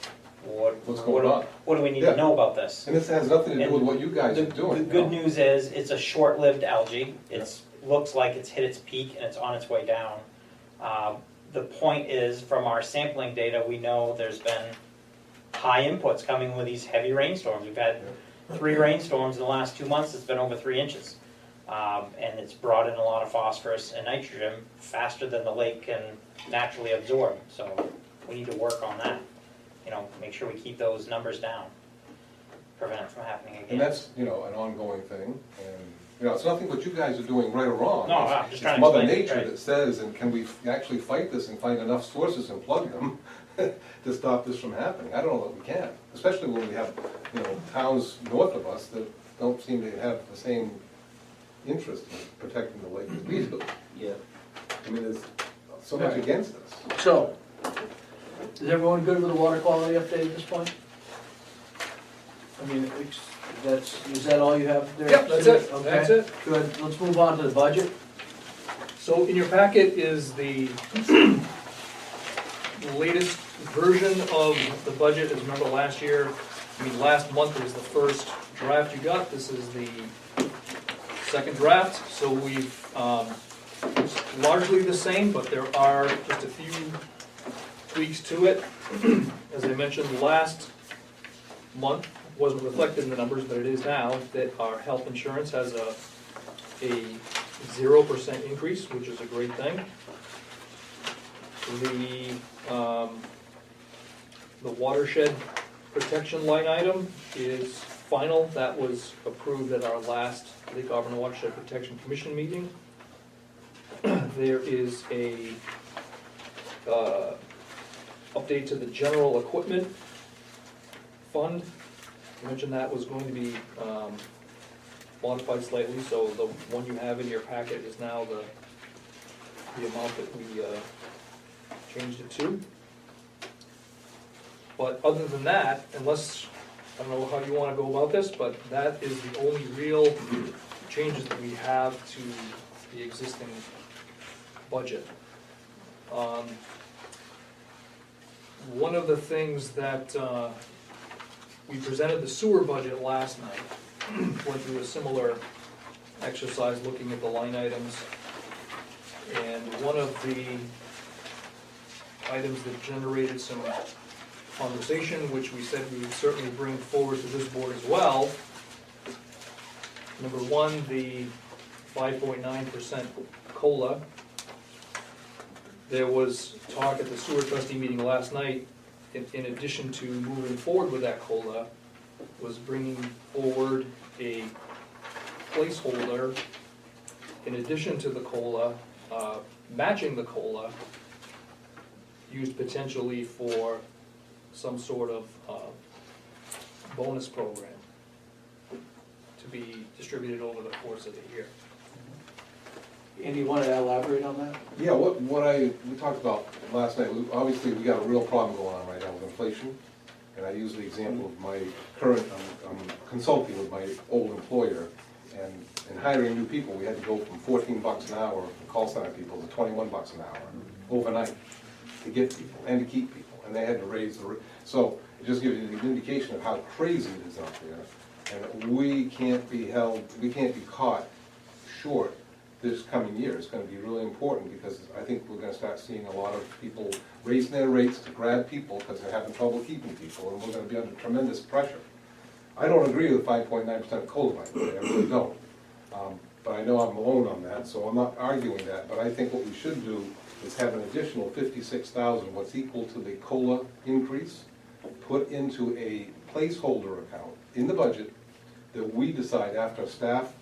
Speaker 2: What's going on?
Speaker 9: what do we need
Speaker 2: Yeah.
Speaker 9: to know about this?
Speaker 2: And this has nothing to do with what you guys are doing.
Speaker 9: The good news is, it's a short-lived algae. It looks like it's hit its peak and it's on its way down. The point is, from our sampling data, we know there's been high inputs coming with these heavy rainstorms. We've had 3 rainstorms in the last 2 months. It's been over 3 inches. And it's brought in a lot of phosphorus and nitrogen faster than the lake can naturally absorb. So we need to work on that. Make sure we keep those numbers down, prevent it from happening again.
Speaker 2: And that's, an ongoing thing, and, it's nothing what you guys are doing right or wrong.
Speaker 9: No,
Speaker 2: It's-
Speaker 9: I'm just trying
Speaker 2: It's
Speaker 9: to
Speaker 2: Mother
Speaker 9: explain it,
Speaker 2: Nature
Speaker 9: right.
Speaker 2: that says, and can we actually fight this and find enough sources and plug them to stop this from happening? I don't know that we can, especially when we have, towns north of us that don't seem to have the same interest in protecting the lake as we do.
Speaker 7: Yeah.
Speaker 2: I mean, there's so much against us.
Speaker 1: So, is everyone good with the water quality update at this point? I mean, is that all you have there?
Speaker 5: Yep, that's it,
Speaker 1: Okay.
Speaker 5: that's it.
Speaker 1: Good, let's move on to the budget.
Speaker 5: So in your packet is the latest version of the budget. As you remember last month was the first draft you got. This is the second draft. So we've, it's largely the same, but there are just a few tweaks to it. As I mentioned last month, wasn't reflected in the numbers, but it is now, that our health insurance has a 0% increase, which is a great thing. The watershed protection line item is final. That was approved at our last Lake Auburn Watershed Protection Commission meeting. There is a update to the general equipment fund. I mentioned that was going to be modified slightly, so the one you have in your packet is now the amount that we changed it to. But other than that, unless, I don't know how you want to go about this, but that is the only real changes that we have to the existing budget. One of the things that we presented the sewer budget last night, went through a similar exercise looking at the line items. And one of the items that generated some conversation, which we said we would certainly bring forward to this board as well. Number one, the 5.9% COLA. There was talk at the sewer trustee meeting last night, in addition to moving forward with that COLA, was bringing forward a placeholder in addition to the COLA, matching the COLA, used potentially for some sort of bonus program to be distributed over the course of the year.
Speaker 1: Andy, you want to elaborate on that?
Speaker 2: Yeah, we talked about last night, obviously we got a real problem going on right now with inflation. And I use the example of my current, I'm consulting with my old employer. And in hiring new people, we had to go from $14 an hour for call center people to $21 an hour overnight to get people and to keep people. And they had to raise the, so it just gives you an indication of how crazy it is out there. And we can't be caught short this coming year is gonna be really important, because I think we're gonna start seeing a lot of people raising their rates to grab people because they're having trouble keeping people, and we're gonna be under tremendous pressure. I don't agree with 5.9% COLA, by the way, I really don't. But I know I'm alone on that, so I'm not arguing that, but I think what we should do is have an additional 56,000, what's equal to the COLA increase, put into a placeholder account in the budget that we decide after staff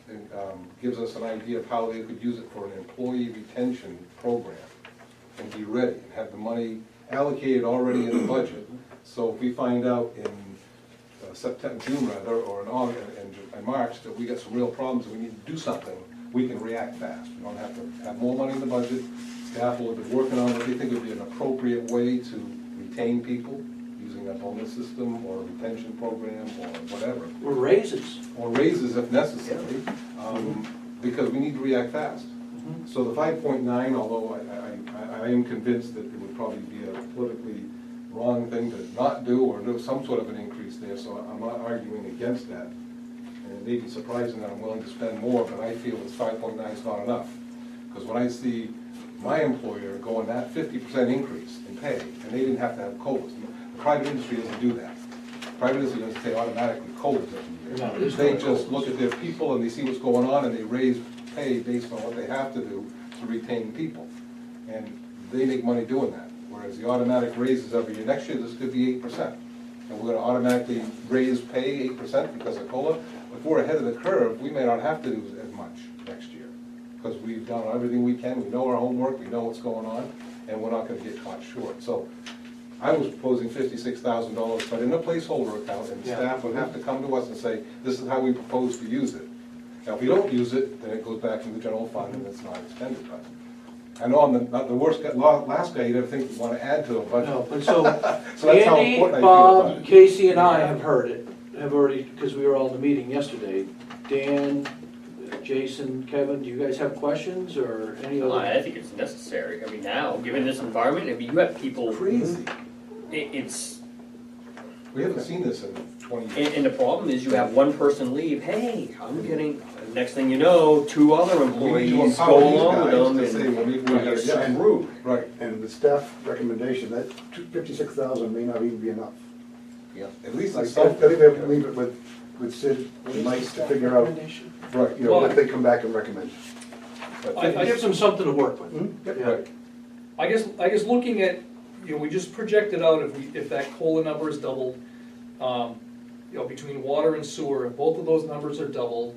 Speaker 2: gives us an idea of how they could use it for an employee retention program, and be ready, and have the money allocated already in the budget. So if we find out in September, June rather, or in August, and March, that we got some real problems and we need to do something, we can react fast. We don't have to have more money in the budget. Staff will have been working on what they think would be an appropriate way to retain people, using a bonus system or a retention program or whatever.
Speaker 1: Or raises.
Speaker 2: Or raises if necessary, because we need to react fast. So the 5.9, although I am convinced that it would probably be a politically wrong thing to not do, or do some sort of an increase there, so I'm not arguing against that. And it may be surprising that I'm willing to spend more, but I feel that 5.9 is not enough. Because when I see my employer going that 50% increase in pay, and they didn't have to have COLAs. The private industry doesn't do that. Private industry doesn't pay automatically COLAs every year.
Speaker 1: No,
Speaker 2: they just look at their people and they see what's going on and they raise pay based on what they have to do to retain people. And they make money doing that. Whereas the automatic raises every year, next year this could be 8%. And we're gonna automatically raise pay 8% because of COLA. If we're ahead of the curve, we may not have to do as much next year, because we've done everything we can, we know our homework, we know what's going on, and we're not gonna get caught short. So I was proposing $56,000, but in a placeholder account, and staff would have to come to us and say, this is how we propose to use it. Now, if we don't use it, then it goes back to the general fund and it's not expended. But I know I'm not the worst guy, last guy you'd ever think would want to add to a budget.
Speaker 1: No, but so
Speaker 2: So that's how
Speaker 1: Andy,
Speaker 2: important I feel about
Speaker 1: Bob,
Speaker 2: it.
Speaker 1: Casey, and I have heard it, have already, because we were all in the meeting yesterday. Dan, Jason, Kevin, do you guys have questions or any
Speaker 3: Well,
Speaker 1: other?
Speaker 3: I think it's necessary. I mean, now, given this environment, I mean, you have people,
Speaker 2: Crazy.
Speaker 3: it's,
Speaker 2: We haven't seen this in 20 years.
Speaker 3: and the problem is you have one person leave, hey, I'm getting, next thing you know, two other
Speaker 2: We need to
Speaker 3: employees
Speaker 2: empower
Speaker 3: go
Speaker 2: these
Speaker 3: along with
Speaker 2: guys
Speaker 3: them
Speaker 2: to say,
Speaker 3: and
Speaker 2: well, we
Speaker 3: you're
Speaker 2: gotta- yeah,
Speaker 3: screwed.
Speaker 2: right.
Speaker 6: And the staff recommendation, that 56,000 may not even be enough.
Speaker 2: At least
Speaker 6: Like,
Speaker 2: it's
Speaker 6: I
Speaker 2: something.
Speaker 6: think they have to leave it with Sid and Mike to figure out,
Speaker 2: Right.
Speaker 6: you know, what they come back and recommend.
Speaker 2: But
Speaker 1: I gives them something to work with. Yeah.
Speaker 2: Right.
Speaker 5: I guess looking at, you know, we just projected out if that COLA number is doubled, you know, between water and sewer, if both of those numbers are doubled,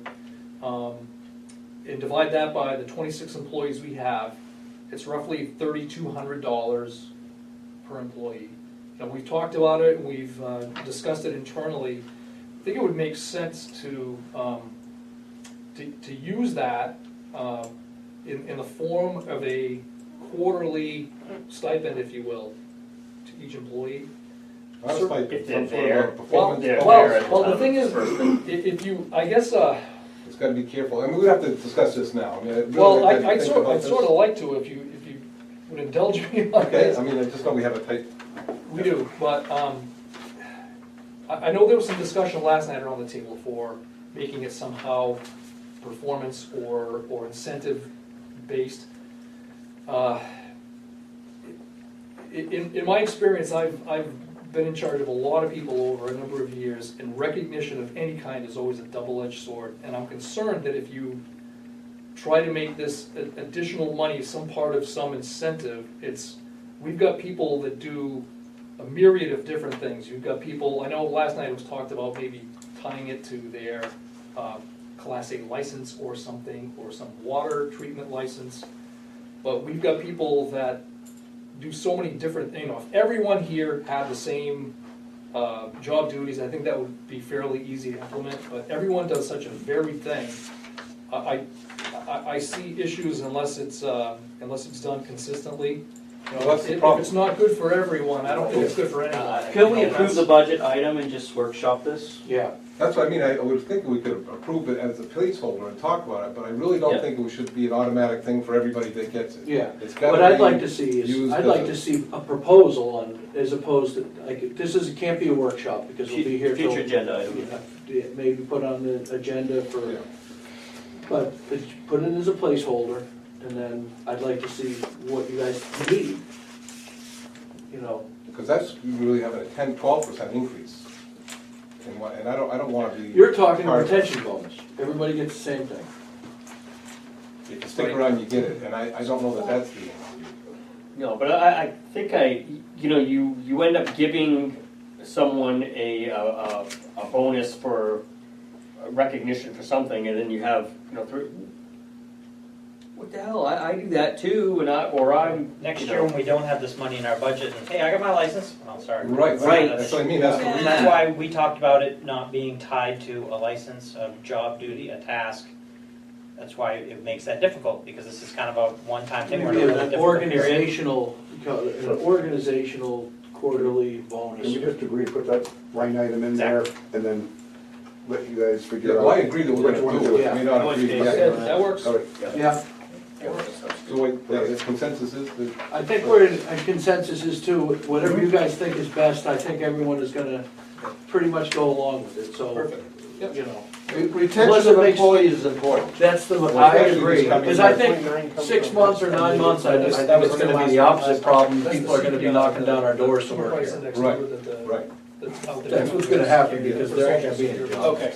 Speaker 5: and divide that by the 26 employees we have, it's roughly $3,200 per employee. Now, we've talked about it, and we've discussed it internally. I think it would make sense to use that in the form of a quarterly stipend, if you will, to each employee.
Speaker 2: Not a stipend,
Speaker 3: If they're
Speaker 2: some sort
Speaker 3: there.
Speaker 2: of a performance
Speaker 3: They're
Speaker 2: bonus.
Speaker 3: there at
Speaker 5: Well, the
Speaker 3: time
Speaker 5: thing is,
Speaker 3: disbursement.
Speaker 5: if you, I guess,
Speaker 2: It's gotta be careful, I mean, we'd have to discuss this now, I mean, really,
Speaker 5: well,
Speaker 2: we have to
Speaker 5: I'd
Speaker 2: think about
Speaker 5: I'd
Speaker 2: this.
Speaker 5: sort of like to, if you would indulge me on
Speaker 2: Okay,
Speaker 5: this.
Speaker 2: I mean, I just know we have a tight.
Speaker 5: We do, but I know there was some discussion last night around the table for making it somehow performance or incentive based. In my experience, I've been in charge of a lot of people over a number of years, and recognition of any kind is always a double-edged sword. And I'm concerned that if you try to make this additional money some part of some incentive, we've got people that do a myriad of different things. You've got people, I know last night it was talked about maybe tying it to their Class A license or something, or some water treatment license. But we've got people that do so many different, you know, if everyone here had the same job duties, I think that would be fairly easy to implement, but everyone does such a varied thing. I see issues unless it's done consistently. You know,
Speaker 2: Well, that's the
Speaker 5: if
Speaker 2: problem.
Speaker 5: it's not good for everyone, I don't think it's good for anyone.
Speaker 7: Can we
Speaker 5: You know,
Speaker 7: approve the
Speaker 5: that's-
Speaker 7: budget item and just workshop this?
Speaker 1: Yeah.
Speaker 2: That's what I mean, I would think we could approve it as a placeholder and talk about it, but I really don't
Speaker 7: Yeah.
Speaker 2: think it should be an automatic thing for everybody that gets it.
Speaker 1: Yeah.
Speaker 2: It's gotta
Speaker 1: What I'd
Speaker 2: be
Speaker 1: like to see is,
Speaker 2: used
Speaker 1: I'd
Speaker 2: as
Speaker 1: like
Speaker 2: a-
Speaker 1: to see a proposal on, as opposed to, like, can't be a workshop, because we'll be here till.
Speaker 7: Future agenda item.
Speaker 1: Yeah, maybe put on the agenda for
Speaker 2: Yeah.
Speaker 1: But put it as a placeholder, and then I'd like to see what you guys need. You know,
Speaker 2: Because that's, we really having a 10-12% increase. And I don't wanna be.
Speaker 1: you're talking a
Speaker 2: part of it.
Speaker 1: retention bonus, everybody gets the same thing.
Speaker 2: If you stick around, you get it, and I don't know that that's the.
Speaker 3: No, but I think you end up giving someone a bonus for recognition for something, and then you have, what the hell, I do that too, and I'm.
Speaker 9: Next year, when we don't have this money in our budget, and, hey, I got my license, oh, sorry.
Speaker 2: Right, that's what I mean, that's the
Speaker 9: And
Speaker 2: reason.
Speaker 9: that's why we talked about it not being tied to a license, a job duty, a task. That's why it makes that difficult, because this is kind of a one-time thing. We're in a really
Speaker 1: An
Speaker 9: difficult period.
Speaker 1: organizational quarterly bonus.
Speaker 6: Can we just agree to put that line item in there and then let you guys
Speaker 2: Yeah,
Speaker 6: figure out?
Speaker 2: well, I agree that we're
Speaker 6: what you
Speaker 2: gonna
Speaker 6: wanna
Speaker 2: do it, I may not agree.
Speaker 7: Yeah,
Speaker 5: That works.
Speaker 6: All right.
Speaker 1: Yeah,
Speaker 2: So wait, the consensus is that,
Speaker 1: I think we're in a consensus is too, whatever you guys think is best, I think everyone is gonna pretty much go along with it, so, you know.
Speaker 10: Retention
Speaker 1: Unless
Speaker 10: of
Speaker 1: it makes-
Speaker 10: employees is important.
Speaker 1: That's the,
Speaker 2: Well,
Speaker 1: I
Speaker 2: especially
Speaker 1: agree,
Speaker 2: this coming
Speaker 1: because I
Speaker 2: year.
Speaker 1: think
Speaker 11: 29 comes
Speaker 1: 6
Speaker 11: from
Speaker 1: months or 9 months, I think it's gonna be the opposite problem,
Speaker 5: That's
Speaker 1: people are gonna be
Speaker 5: CPI,
Speaker 1: knocking down our doors to
Speaker 5: consumer
Speaker 1: work
Speaker 5: price
Speaker 1: here.
Speaker 5: index
Speaker 2: Right,
Speaker 5: number that
Speaker 2: right.
Speaker 5: that's out there.
Speaker 1: That's what's gonna happen, because there ain't gonna be any jobs.
Speaker 11: Okay.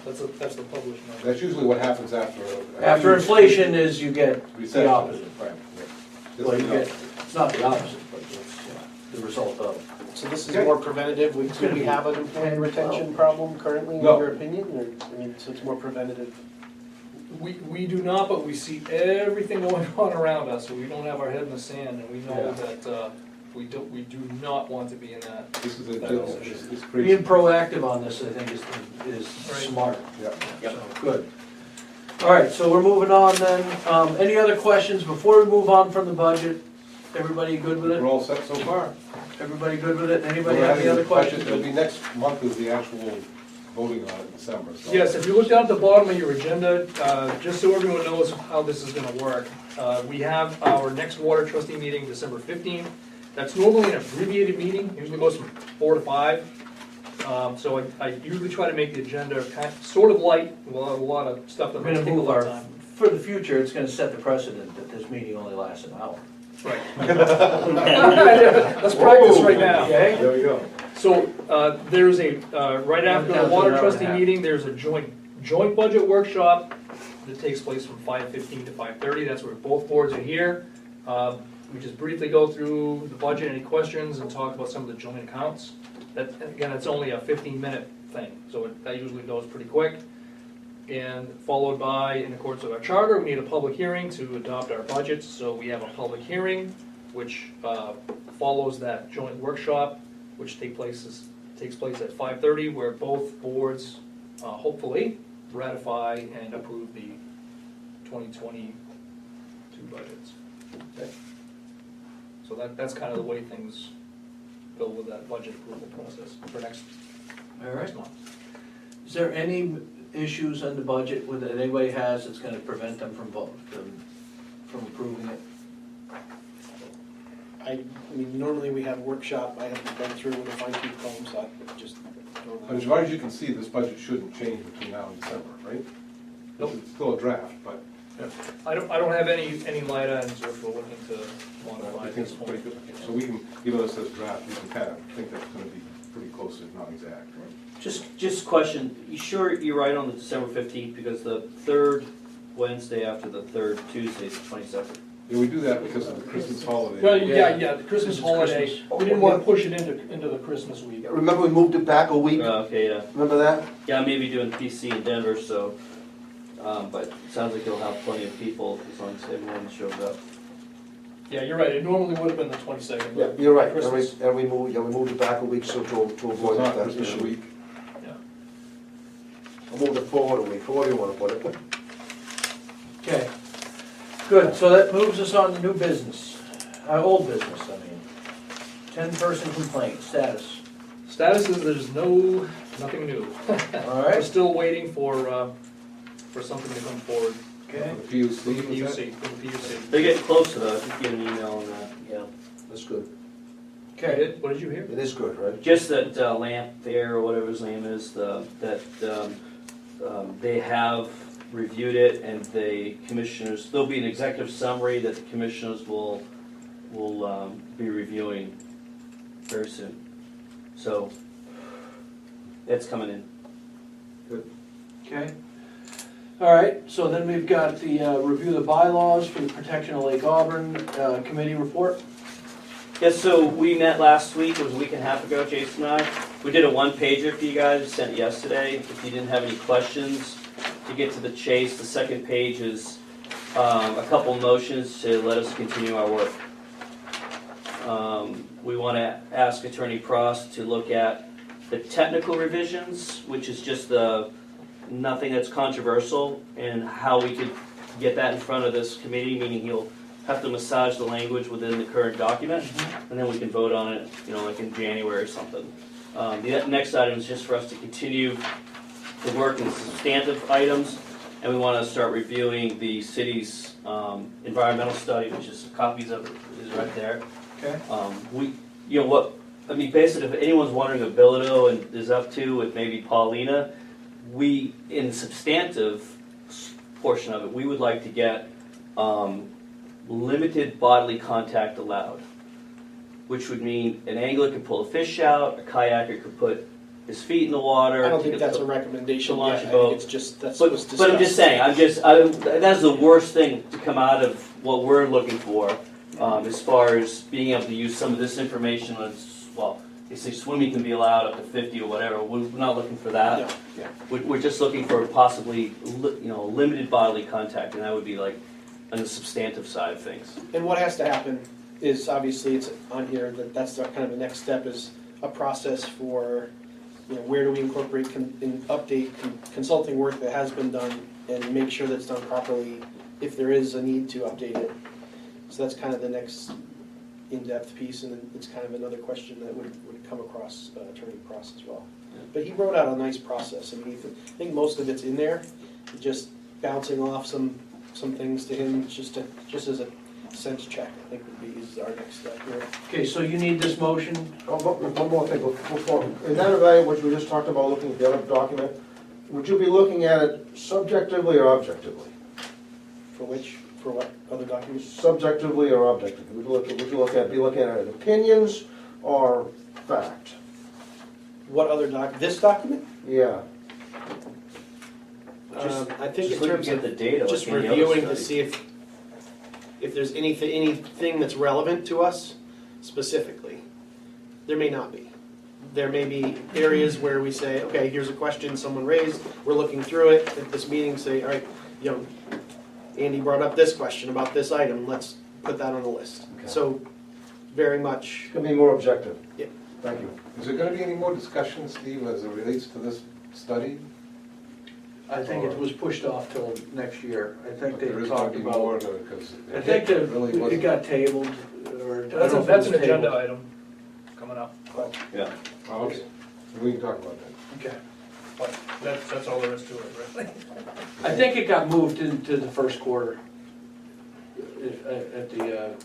Speaker 5: That's the published number.
Speaker 2: that's usually what happens after.
Speaker 1: After inflation is you get
Speaker 2: Recession.
Speaker 1: the opposite.
Speaker 2: Right.
Speaker 1: Well, you
Speaker 2: This
Speaker 1: get,
Speaker 2: is
Speaker 1: it's not the opposite, but it's the result of it.
Speaker 11: So this is more preventative, do we have an employee retention problem currently, in
Speaker 2: No.
Speaker 11: your opinion, or, so it's more preventative?
Speaker 5: We do not, but we see everything going on around us, so we don't have our head in the sand, and we know that we do not want to be in that.
Speaker 2: This is it's
Speaker 1: Being
Speaker 2: crazy.
Speaker 1: proactive on this, I think, is
Speaker 5: Right.
Speaker 1: smart.
Speaker 2: Yeah.
Speaker 1: So, good. All right, so we're moving on then. Any other questions before we move on from the budget? Everybody good with it?
Speaker 2: We're all set so far.
Speaker 1: Everybody good with it? Anybody
Speaker 2: We're
Speaker 1: have any
Speaker 2: having
Speaker 1: other
Speaker 2: the budget-
Speaker 1: questions?
Speaker 2: It'll be next month is the actual voting on it in December, so.
Speaker 5: Yes, if you look down at the bottom of your agenda, just so everyone knows how this is gonna work, we have our next water trustee meeting December 15th. That's normally an abbreviated meeting, usually goes from 4 to 5. So I usually try to make the agenda sort of light, a lot of stuff that
Speaker 1: We're
Speaker 5: might
Speaker 1: gonna
Speaker 5: take a
Speaker 1: move
Speaker 5: lot
Speaker 1: our,
Speaker 5: of time.
Speaker 1: for the future, it's gonna set the precedent that this meeting only lasts an hour.
Speaker 5: Right. Let's practice right now.
Speaker 1: Okay?
Speaker 6: There we go.
Speaker 5: So, there's a, right after the water
Speaker 1: That's an hour and a
Speaker 5: trustee
Speaker 1: half.
Speaker 5: meeting, there's a joint budget workshop that takes place from 5:15 to 5:30, that's where both boards are here. We just briefly go through the budget, any questions, and talk about some of the joint accounts. That, again, it's only a 15-minute thing, so that usually goes pretty quick. And followed by, in accordance with our charter, we need a public hearing to adopt our budgets, so we have a public hearing, which follows that joint workshop, which takes place at 5:30, where both boards hopefully ratify and approve the 2022 budgets. Okay. So that's kind of the way things go with that budget approval process for next
Speaker 1: All right.
Speaker 5: month.
Speaker 1: Is there any issues on the budget that anybody has that's gonna prevent them from from approving it?
Speaker 11: I mean, normally we have a workshop, I haven't been through with a fine tooth comb, so I just don't
Speaker 2: But as
Speaker 11: know.
Speaker 2: far as you can see, this budget shouldn't change between now and December, right?
Speaker 5: Nope.
Speaker 2: It's still a draft, but
Speaker 5: I don't have any light items if we're looking to modify
Speaker 2: I
Speaker 5: at
Speaker 2: think
Speaker 5: this
Speaker 2: it's pretty
Speaker 5: point.
Speaker 2: good. So we can, even though it says draft, we can kind of think that's gonna be pretty close, if not exact, right?
Speaker 7: Just a question, you sure you're right on the December 15th, because the third Wednesday after the third Tuesday is the 22nd?
Speaker 2: Yeah, we do that because of the Christmas holiday.
Speaker 5: Well, yeah, the Christmas
Speaker 1: It's
Speaker 5: holiday,
Speaker 1: Christmas.
Speaker 5: we didn't want to push it into the Christmas week.
Speaker 10: Remember we moved it back a week?
Speaker 7: Okay, yeah.
Speaker 10: Remember that?
Speaker 7: Yeah, I may be doing PC in Denver, so, but it sounds like you'll have plenty of people as long as everyone shows up.
Speaker 5: Yeah, you're right, it normally would have been the 22nd.
Speaker 10: Yeah,
Speaker 5: but
Speaker 10: you're right. And
Speaker 5: Christmas.
Speaker 10: we moved it back a week so to
Speaker 2: So it's
Speaker 10: avoid
Speaker 2: not
Speaker 10: that
Speaker 2: Christmas
Speaker 10: issue.
Speaker 2: week.
Speaker 10: I moved it forward a week. Where do you want to put it?
Speaker 1: Okay, good, so that moves us on to new business, old business, I mean. 10-person complaint, status.
Speaker 5: Status is there's nothing new.
Speaker 1: All
Speaker 5: We're
Speaker 1: right,
Speaker 5: still waiting for something to come forward
Speaker 1: okay.
Speaker 2: The
Speaker 5: from the
Speaker 2: PUC, was that?
Speaker 5: PUC, from the PUC.
Speaker 7: They're getting close to that, I think you get an email on that, yeah.
Speaker 10: That's good.
Speaker 1: Okay,
Speaker 5: What did you hear?
Speaker 10: It is good, right?
Speaker 7: Just that Lamp Fair, or whatever his name is, that they have reviewed it, and the commissioners, there'll be an executive summary that the commissioners will be reviewing very soon. So, it's coming in.
Speaker 1: Okay. All right, so then we've got the review the bylaws for the protection of Lake Auburn committee report.
Speaker 7: Yeah, so we met last week, it was a week and a half ago, Jason and I. We did a one-pager for you guys, sent it yesterday. If you didn't have any questions, to get to the chase, the second page is a couple motions to let us continue our work. We want to ask Attorney Prost to look at the technical revisions, which is just nothing that's controversial, and how we could get that in front of this committee, meaning he'll have to massage the language within the current document, and then we can vote on it, like in January or something. The next item is just for us to continue to work in substantive items, and we want to start reviewing the city's environmental study, which is copies of it is right there.
Speaker 1: Okay.
Speaker 7: Basically, if anyone's wondering what Bilodeau is up to with maybe Paulina, we, in the substantive portion of it, we would like to get limited bodily contact allowed, which would mean an angler could pull a fish out, a kayaker could put his feet in the water.
Speaker 11: I don't think that's a recommendation
Speaker 7: to launch
Speaker 11: yet.
Speaker 7: a
Speaker 11: I
Speaker 7: boat.
Speaker 11: think it's just, that's what's discussed.
Speaker 7: But I'm just saying, that's the worst thing to come out of what we're looking for, as far as being able to use some of this information. They say swimming can be allowed up to 50 or whatever. We're not looking for that.
Speaker 11: No.
Speaker 7: We're just looking for possibly, limited bodily contact, and that would be like on the substantive side of things.
Speaker 11: And what has to happen is, obviously, it's on here, that's kind of the next step, is a process for, where do we incorporate update consulting work that has been done, and make sure that it's done properly if there is a need to update it. So that's kind of the next in-depth piece, and then it's kind of another question that would come across Attorney Prost as well. But he wrote out a nice process. I think most of it's in there, just bouncing off some things to him, just as a sense check, I think is our next step here.
Speaker 1: Okay, so you need this motion.
Speaker 10: One more thing before, in that evaluation, which we just talked about, looking at the other document, would you be looking at it subjectively or objectively?
Speaker 11: For what other documents?
Speaker 10: Subjectively or objectively? Would you be looking at it opinions or fact?
Speaker 11: What other this document?
Speaker 10: Yeah.
Speaker 11: I think
Speaker 7: Just
Speaker 11: in terms
Speaker 7: looking at
Speaker 11: of
Speaker 7: the data,
Speaker 11: just
Speaker 7: like any other
Speaker 11: reviewing to
Speaker 7: study.
Speaker 11: see if there's anything that's relevant to us specifically. There may not be. There may be areas where we say, okay, here's a question someone raised, we're looking through it at this meeting, say, all right, Andy brought up this question about this item, let's put that on the list.
Speaker 10: Okay.
Speaker 11: So, very much.
Speaker 10: It's going to be more objective.
Speaker 11: Yeah.
Speaker 10: Thank you.
Speaker 2: Is there gonna be any more discussion, Steve, as it relates to this study?
Speaker 1: I think it was pushed off till next year. I think they
Speaker 2: There is
Speaker 1: talked
Speaker 2: gonna be more,
Speaker 1: about,
Speaker 2: because
Speaker 1: I think that
Speaker 2: really
Speaker 1: it
Speaker 2: wasn't.
Speaker 1: got tabled, or. I don't
Speaker 5: That's
Speaker 1: know if
Speaker 5: that's
Speaker 1: it
Speaker 5: an
Speaker 1: was
Speaker 5: agenda
Speaker 1: tabled.
Speaker 5: item coming up,
Speaker 7: Yeah.
Speaker 2: Oh, okay, we can talk about that.
Speaker 1: Okay.
Speaker 5: but that's all there is to it, really.
Speaker 1: I think it got moved into the first quarter at the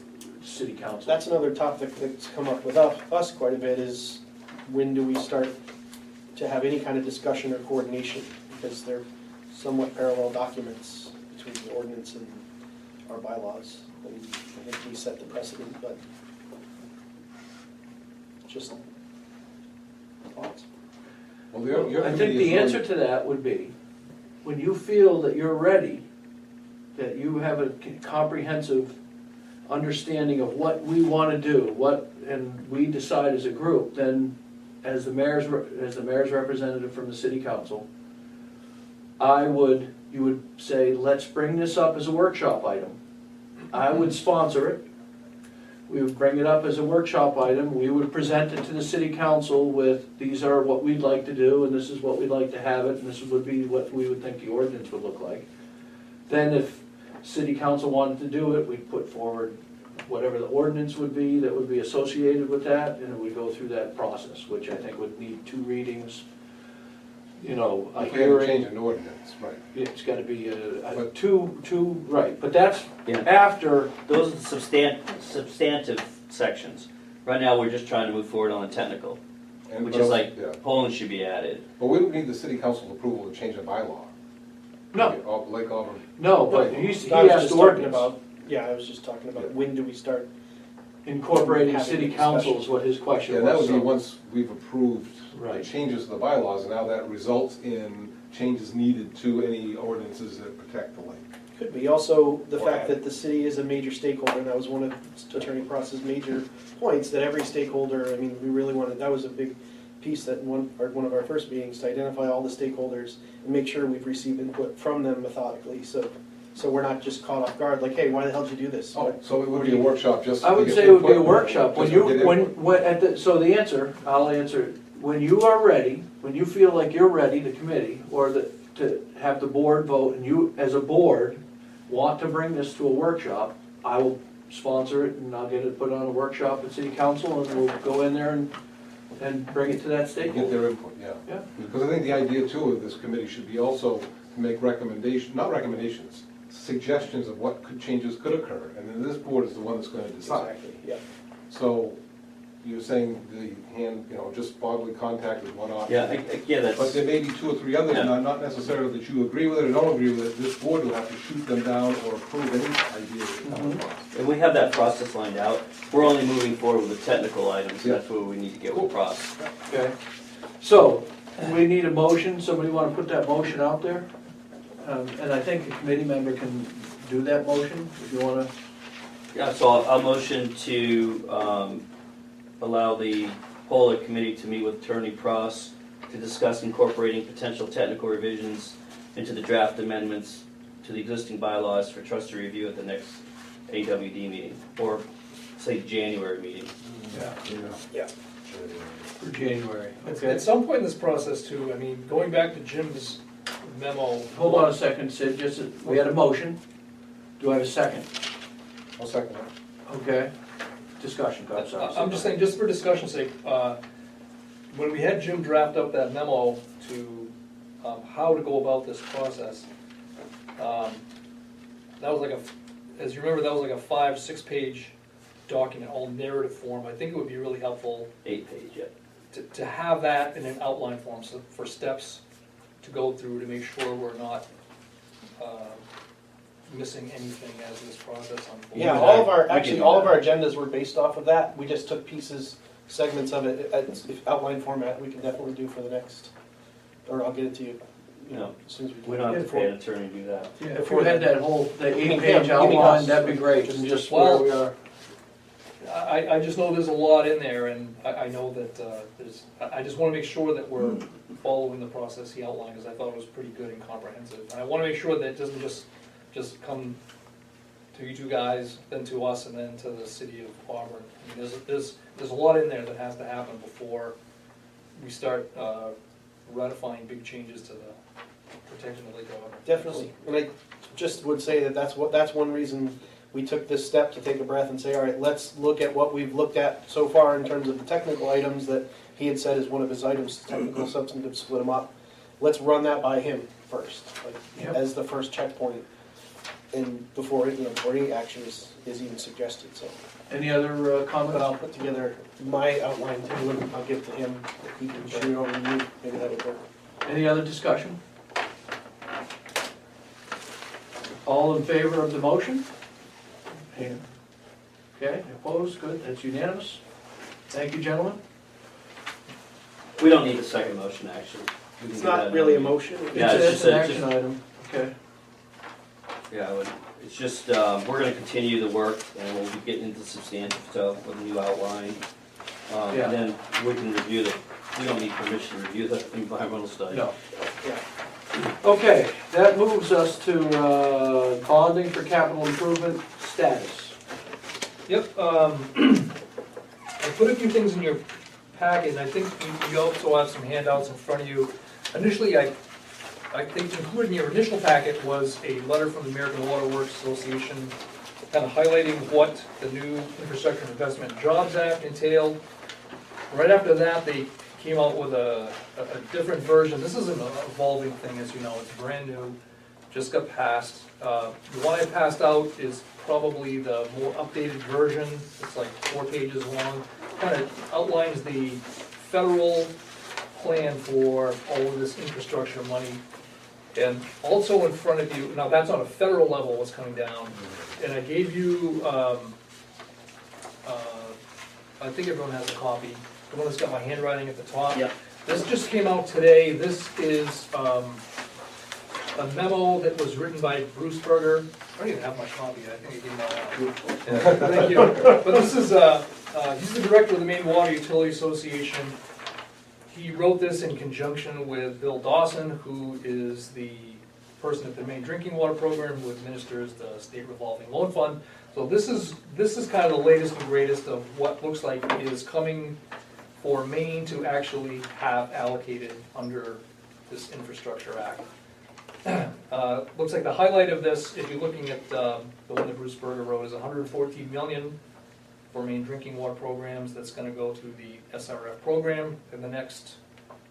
Speaker 1: city council.
Speaker 11: That's another topic that's come up with us quite a bit, is when do we start to have any kind of discussion or coordination? Because they're somewhat parallel documents between the ordinance and our bylaws. And I think we set the precedent, but just thoughts.
Speaker 2: Well, your
Speaker 1: I think
Speaker 2: committee
Speaker 1: the
Speaker 2: is
Speaker 1: answer to that would be, when you feel that you're ready, that you have a comprehensive understanding of what we want to do, and we decide as a group, then as the mayor's representative from the city council, you would say, let's bring this up as a workshop item. I would sponsor it. We would bring it up as a workshop item. We would present it to the city council with, these are what we'd like to do, and this is what we'd like to have it, and this would be what we would think the ordinance would look like. Then if city council wanted to do it, we'd put forward whatever the ordinance would be that would be associated with that, and it would go through that process, which I think would need 2 readings, a
Speaker 2: You can't
Speaker 1: hearing.
Speaker 2: change an ordinance, right.
Speaker 1: It's gotta be
Speaker 2: But-
Speaker 1: two, right, but that's
Speaker 7: Yeah.
Speaker 1: after,
Speaker 7: Those are the substantive sections. Right now, we're just trying to move forward on the technical,
Speaker 2: And-
Speaker 7: which
Speaker 2: but
Speaker 7: is
Speaker 2: also-
Speaker 7: like
Speaker 2: yeah.
Speaker 7: Poland should be added.
Speaker 2: But we don't need the city council's approval to change the bylaw.
Speaker 1: No.
Speaker 2: Lake Auburn.
Speaker 1: No, but he
Speaker 11: I was
Speaker 1: has
Speaker 11: just
Speaker 1: to
Speaker 11: talking
Speaker 1: ordinance.
Speaker 11: about, yeah, I was just talking about when do we start,
Speaker 1: Incorporating
Speaker 11: having
Speaker 1: city
Speaker 11: a
Speaker 1: council is what his question
Speaker 2: Yeah,
Speaker 1: was.
Speaker 2: that would be
Speaker 1: so-
Speaker 2: once we've approved the
Speaker 1: Right.
Speaker 2: changes to the bylaws, and now that results in changes needed to any ordinances that protect the lake.
Speaker 11: could be. Also, the
Speaker 2: Or
Speaker 11: fact
Speaker 2: add.
Speaker 11: that the city is a major stakeholder, and that was one of Attorney Cross's major points, that every stakeholder, I mean, we really wanted, that was a big piece that one of our first meetings, to identify all the stakeholders and make sure we've received input from them methodically, so we're not just caught off guard, like, hey, why the hell did you do this?
Speaker 2: Oh, so it would be a workshop just.
Speaker 1: I
Speaker 2: to
Speaker 1: would
Speaker 2: get
Speaker 1: say it would be a
Speaker 2: input,
Speaker 1: workshop, when
Speaker 2: just
Speaker 1: you,
Speaker 2: to get input?
Speaker 1: when, at the, so the answer, I'll answer it. When you are ready, when you feel like you're ready, the committee, or to have the board vote, and you, as a board, want to bring this to a workshop, I will sponsor it, and I'll get it put on a workshop at city council, and we'll go in there and bring it to that
Speaker 2: Get
Speaker 1: stakeholder.
Speaker 2: their input, yeah.
Speaker 1: Yeah.
Speaker 2: Because I think the idea too of this committee should be also to make not recommendations, suggestions of what changes could occur, and then this board is the one that's gonna decide.
Speaker 11: Exactly, yeah.
Speaker 2: So, you're saying just bodily contact is one option.
Speaker 7: Yeah,
Speaker 2: But
Speaker 7: that's,
Speaker 2: there may be 2 or 3 others,
Speaker 7: Yeah.
Speaker 2: not necessarily that you agree with it or don't agree with it, this board will have to shoot them down or approve any idea that comes across.
Speaker 7: and we have that process lined out. We're only moving forward with the technical items,
Speaker 2: Yeah.
Speaker 7: that's where we need to get with Ross.
Speaker 1: Okay, so, we need a motion, somebody wanna put that motion out there? And I think a committee member can do that motion, if you wanna.
Speaker 7: Yeah, so I'll motion to allow the Polar Committee to meet with Attorney Pross to discuss incorporating potential technical revisions into the draft amendments to the existing bylaws for trustee review at the next AWD meeting, or say January meeting.
Speaker 11: Yeah.
Speaker 1: For January, okay.
Speaker 5: At some point in this process too, I mean, going back to Jim's memo.
Speaker 1: Hold on a second, Sid, we had a motion. Do I have a second?
Speaker 2: I'll second that.
Speaker 1: Okay. Discussion, I'm sorry.
Speaker 5: I'm just saying, just for discussion's sake, when we had Jim draft up that memo to how to go about this process, that was like as you remember, that was like a 5-6 page document, all narrative form. I think it would be really helpful
Speaker 7: 8-page, yeah.
Speaker 5: to have that in an outline form, so for steps to go through to make sure we're not missing anything as this process unfolds.
Speaker 11: Yeah, all of our agendas were based off of that, we just took pieces, segments of it, if outline format, we can definitely do for the next, or I'll get it to you, as soon as we can.
Speaker 7: We don't have to pay an attorney to do that.
Speaker 1: Yeah, if we had that whole, the
Speaker 11: You mean
Speaker 1: 8-page
Speaker 11: him, you mean
Speaker 1: outline,
Speaker 11: us.
Speaker 1: that'd be great, and just where we are.
Speaker 5: I just know there's a lot in there, and I know that I just want to make sure that we're following the process he outlined, because I thought it was pretty good and comprehensive. And I want to make sure that it doesn't just come to you two guys, then to us, and then to the city of Auburn. I mean, there's a lot in there that has to happen before we start ratifying big changes to the protection of Lake Auburn.
Speaker 11: Definitely, and I just would say that that's one reason we took this step, to take a breath and say, all right, let's look at what we've looked at so far in terms of the technical items that he had said is one of his items, technical, substantive, split them up. Let's run that by him first, as the first checkpoint, and before any action is even suggested, so.
Speaker 1: Any other
Speaker 11: But
Speaker 1: comments?
Speaker 11: I'll put together my outline too, and I'll give to him, he can shoot it over to you, maybe that would work.
Speaker 1: Any other discussion? All in favor of the motion? Hand. Okay, opposed, good, that's unanimous. Thank you, gentlemen.
Speaker 7: We don't need a second motion, actually. We can
Speaker 11: It's
Speaker 7: do that
Speaker 11: not
Speaker 7: in
Speaker 11: really a
Speaker 7: meeting.
Speaker 11: motion.
Speaker 7: Yeah,
Speaker 1: It's an
Speaker 7: it's
Speaker 1: action item, okay.
Speaker 7: Yeah, it's just, we're gonna continue the work, and we'll be getting into substantive stuff with a new outline.
Speaker 1: Yeah.
Speaker 7: And then we can review we don't need permission to review the environmental study.
Speaker 1: No.
Speaker 11: Yeah.
Speaker 1: Okay, that moves us to bonding for capital improvement status.
Speaker 5: Yep, I put a few things in your packet, and I think you also have some handouts in front of you. Initially, I think included in your initial packet was a letter from the American Water Works Association, kind of highlighting what the new Infrastructure Investment and Jobs Act entailed. Right after that, they came out with a different version. This is an evolving thing, as you know, it's brand new, just got passed. The one I passed out is probably the more updated version. It's like 4 pages long. Kind of outlines the federal plan for all of this infrastructure money. And also in front of you, now that's on a federal level what's coming down, and I gave you, I think everyone has a copy, the one that's got my handwriting at the top.
Speaker 3: Yep.
Speaker 5: This just came out today. This is a memo that was written by Bruce Berger. I don't even have my copy yet. I think I gave it all out. Yeah, thank you. But this is, he's the director of the Maine Water Utility Association. He wrote this in conjunction with Bill Dawson, who is the person at the Maine Drinking Water Program who administers the state revolving loan fund. So this is kind of the latest and greatest of what looks like is coming for Maine to actually have allocated under this Infrastructure Act. Looks like the highlight of this, if you're looking at the one that Bruce Berger wrote, is $114 million for Maine drinking water programs. That's going to go to the SRF program in the next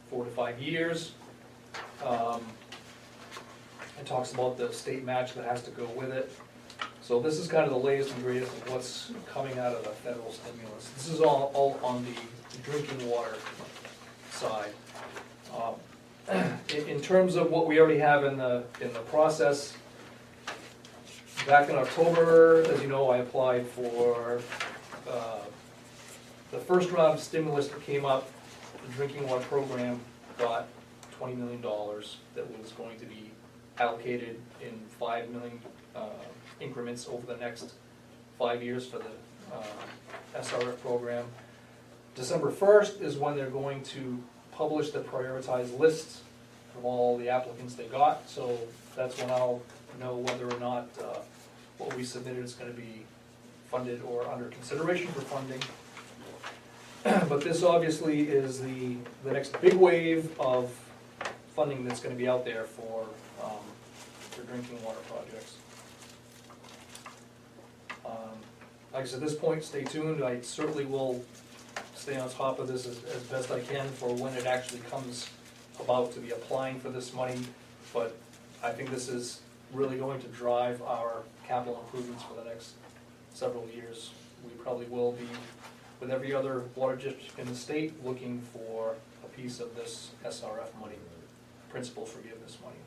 Speaker 5: 4 to 5 years. It talks about the state match that has to go with it. So this is kind of the latest and greatest of what's coming out of the federal stimulus. This is all on the drinking water side. In terms of what we already have in the process, back in October, as you know, I applied for the first round of stimulus that came up. The drinking water program got $20 million that was going to be allocated in 5 million increments over the next 5 years for the SRF program. December 1st is when they're going to publish the prioritized lists of all the applicants they got, so that's when I'll know whether or not what we submitted is going to be funded or under consideration for funding. But this obviously is the next big wave of funding that's going to be out there for drinking water projects. Like I said, at this point, stay tuned. I certainly will stay on top of this as best I can for when it actually comes about to be applying for this money. But I think this is really going to drive our capital improvements for the next several years. We probably will be, with every other water district in the state, looking for a piece of this SRF money, principal forgiveness money.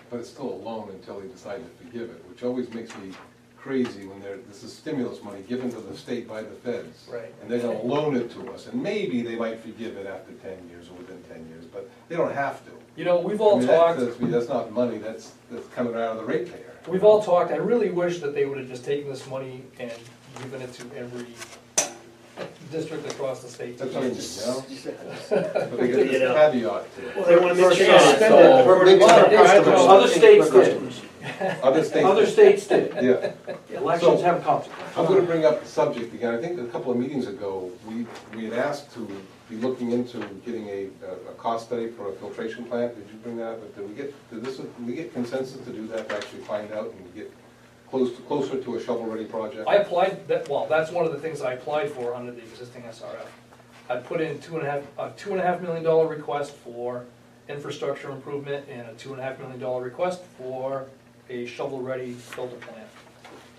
Speaker 2: But it's still a loan until they decide to forgive it, which always makes me crazy when this is stimulus money given to the state by the feds.
Speaker 5: Right.
Speaker 2: And they're gonna loan it to us, and maybe they might forgive it after 10 years or within 10 years, but they don't have to.
Speaker 5: You know, we've all talked.
Speaker 2: That's not money, that's coming out of the ratepayer.
Speaker 5: We've all talked. I really wish that they would have just taken this money and given it to every district across the state.
Speaker 2: That's what I mean, you know? But they get this
Speaker 3: You know.
Speaker 2: caveat to it.
Speaker 9: Well, they want to make sure.
Speaker 3: Yeah,
Speaker 9: spend
Speaker 3: so-
Speaker 9: it for
Speaker 10: Big
Speaker 9: big
Speaker 10: customers.
Speaker 1: Other states did.
Speaker 2: Other states,
Speaker 1: did.
Speaker 2: yeah.
Speaker 1: Elections
Speaker 2: So-
Speaker 1: have consequences.
Speaker 2: I'm gonna bring up the subject again. I think a couple of meetings ago, we had asked to be looking into getting a cost study for a filtration plant. Did you bring that up? But did we get consensus to do that, to actually find out and get closer to a shovel-ready project?
Speaker 5: I applied, that's one of the things I applied for under the existing SRF. I put in $2.5 million request for infrastructure improvement and a $2.5 million request for a shovel-ready filter plant.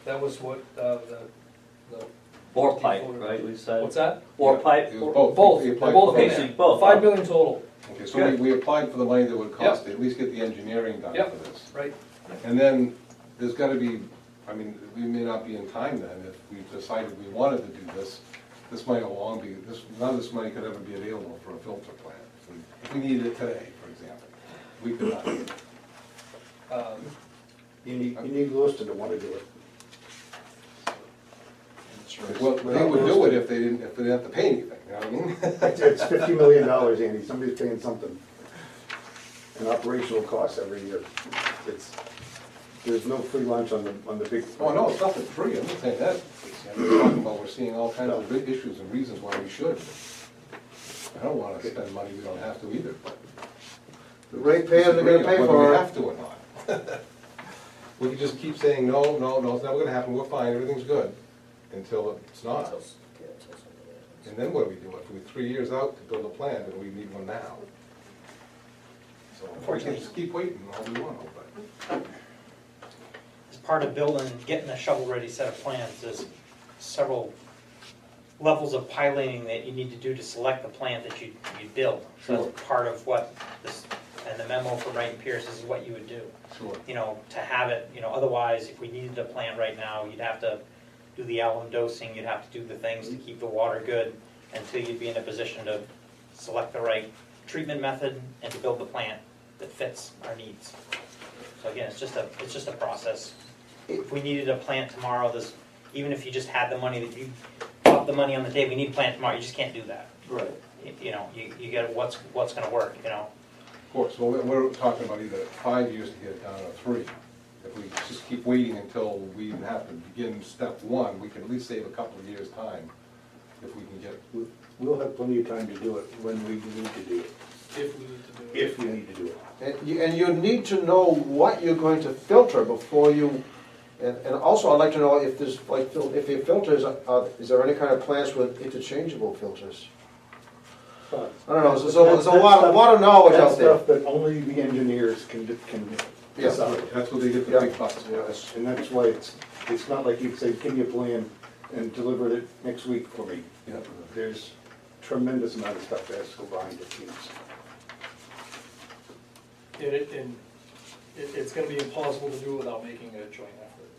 Speaker 5: That was what the
Speaker 7: Or pipe, right, we decided?
Speaker 5: What's that?
Speaker 7: Or pipe?
Speaker 2: It was both.
Speaker 5: Both.
Speaker 2: We
Speaker 5: They're
Speaker 2: applied
Speaker 5: both
Speaker 2: for
Speaker 5: in
Speaker 7: Okay, so
Speaker 5: there.
Speaker 7: you both.
Speaker 5: 5 million total.
Speaker 2: Okay, so we applied for the money that would cost to at least get the engineering done
Speaker 5: Yep.
Speaker 2: for this.
Speaker 5: Right.
Speaker 2: And then there's gotta be, I mean, we may not be in time then, if we decided we wanted to do this. This might none of this money could ever be available for a filter plant. If we needed it today, for example, we could not.
Speaker 10: You need Lewiston to want to do it.
Speaker 2: Well, they would do it if they didn't have to pay anything, you know what I mean?
Speaker 6: It's $50 million, Andy, somebody's paying something. And operational costs every year. There's no free lunch on the big.
Speaker 2: Oh, no, it's nothing free, I'm not saying that. I'm talking about we're seeing all kinds of big issues and reasons why we should. I don't wanna spend money we don't have to either, but.
Speaker 10: The ratepayers are gonna pay
Speaker 2: Whether
Speaker 10: for
Speaker 2: we
Speaker 10: it.
Speaker 2: have to or not. We could just keep saying, no, it's never gonna happen, we're fine, everything's good, until it's not. And then what do we do? If we're 3 years out to build a plant, and we need one now. So we can just keep waiting all we want, but.
Speaker 9: As part of building, getting a shovel-ready set of plans, there's several levels of piloting that you need to do to select the plant that you build. So that's part of what this And the memo from Wright and Pierce is what you would do.
Speaker 2: Sure.
Speaker 9: You know, to have it, you know, otherwise, if we needed a plant right now, you'd have to do the alum dosing, you'd have to do the things to keep the water good until you'd be in a position to select the right treatment method and to build the plant that fits our needs. So again, it's just a process. If we needed a plant tomorrow, even if you just had the money that you got the money on the day, we need a plant tomorrow, you just can't do that.
Speaker 1: Right.
Speaker 9: You know, you get what's gonna work, you know.
Speaker 2: Of course, well, we're talking about either 5 years to get it down or 3. If we just keep waiting until we even have to begin step 1, we can at least save a couple of years' time if we can get.
Speaker 6: We'll have plenty of time to do it when we need to do it,
Speaker 5: If we need to do it.
Speaker 6: if we need to do it.
Speaker 10: And you need to know what you're going to filter before you, and also I'd like to know if there's, like, if your filters, is there any kind of plants with interchangeable filters? I don't know, there's a lot of knowledge
Speaker 6: That's
Speaker 10: out there.
Speaker 6: stuff that only the engineers can
Speaker 10: Yeah.
Speaker 6: decide.
Speaker 2: That's what they get the
Speaker 10: Yeah.
Speaker 2: big bucks.
Speaker 10: Yes.
Speaker 6: And that's why it's not like you say, give me a plan and deliver it next week for me.
Speaker 2: Yeah.
Speaker 6: There's tremendous amount of stuff that has to go behind the scenes.
Speaker 5: And it's gonna be impossible to do without making a joint effort.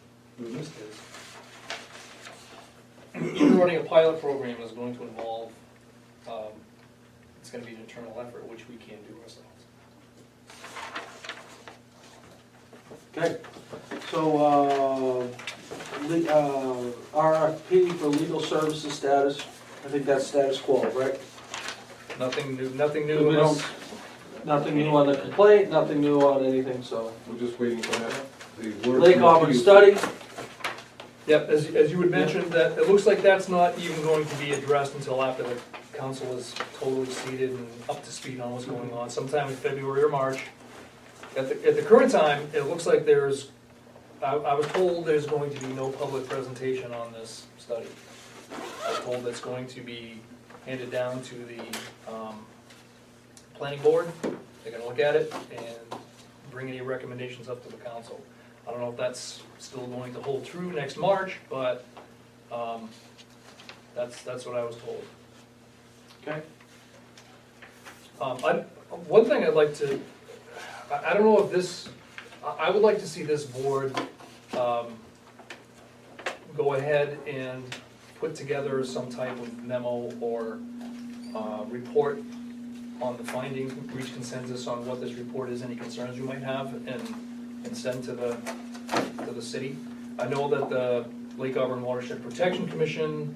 Speaker 5: It just is. Even running a pilot program is going to involve, it's gonna be an internal effort, which we can't do ourselves.
Speaker 1: Okay, so, RFP for legal services status, I think that's status quo, right?
Speaker 5: Nothing new
Speaker 1: We
Speaker 5: in
Speaker 1: don't-
Speaker 5: this.
Speaker 1: Nothing new on the complaint, nothing new on anything, so.
Speaker 2: We're just waiting for that. The word
Speaker 1: Lake
Speaker 2: from
Speaker 1: Auburn
Speaker 2: you.
Speaker 1: study,
Speaker 5: Yep, as you had mentioned, that, it looks like that's not even going to be addressed until after the council is totally seated and up to speed on what's going on, sometime in February or March. At the current time, it looks like I was told there's going to be no public presentation on this study. I was told it's going to be handed down to the, planning board. They're gonna look at it and bring any recommendations up to the council. I don't know if that's still going to hold true next March, but, that's what I was told.
Speaker 1: okay?
Speaker 5: One thing I'd like to, I don't know if this, I would like to see this board go ahead and put together some type of memo or report on the findings, reach consensus on what this report is, any concerns you might have, and send to the city. I know that the Lake Auburn Watershed Protection Commission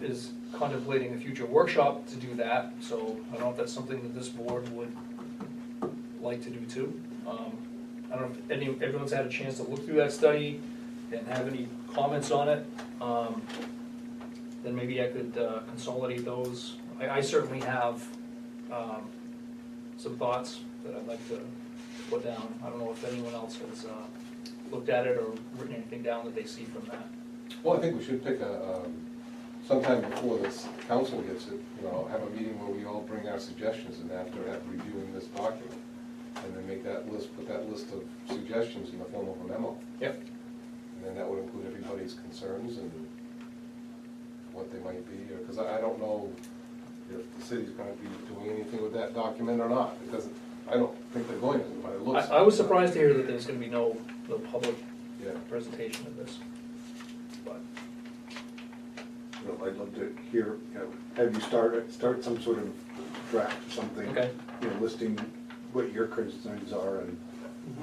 Speaker 5: is contemplating a future workshop to do that, so I don't know if that's something that this board would like to do too. I don't know if everyone's had a chance to look through that study and have any comments on it. Then maybe I could consolidate those. I certainly have some thoughts that I'd like to put down. I don't know if anyone else has looked at it or written anything down that they see from that.
Speaker 2: Well, I think we should pick sometime before this council gets it, have a meeting where we all bring our suggestions in after reviewing this document. And then make that list, put that list of suggestions in the form of a memo.
Speaker 5: Yep.
Speaker 2: And then that would include everybody's concerns and what they might be, because I don't know if the city's gonna be doing anything with that document or not. It doesn't, I don't think they're going to, but it looks.
Speaker 5: I was surprised to hear that there's gonna be no public
Speaker 2: Yeah.
Speaker 5: presentation of this. But
Speaker 6: I'd love to hear, have you start some sort of draft or something.
Speaker 5: Okay.
Speaker 6: Listing what your concerns are, and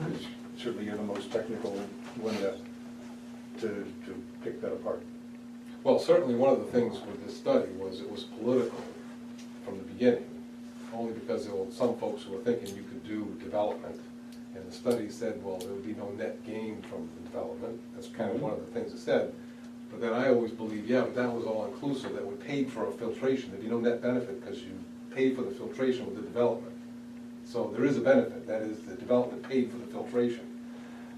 Speaker 6: 'cause certainly you're the most technical one to pick that apart.
Speaker 2: Well, certainly one of the things with this study was it was political from the beginning, only because there were some folks who were thinking you could do development. And the study said, well, there would be no net gain from the development. That's kind of one of the things it said. But then I always believed, yeah, but that was all inclusive, that we paid for a filtration. There'd be no net benefit because you paid for the filtration with the development. So there is a benefit, that is the development paid for the filtration.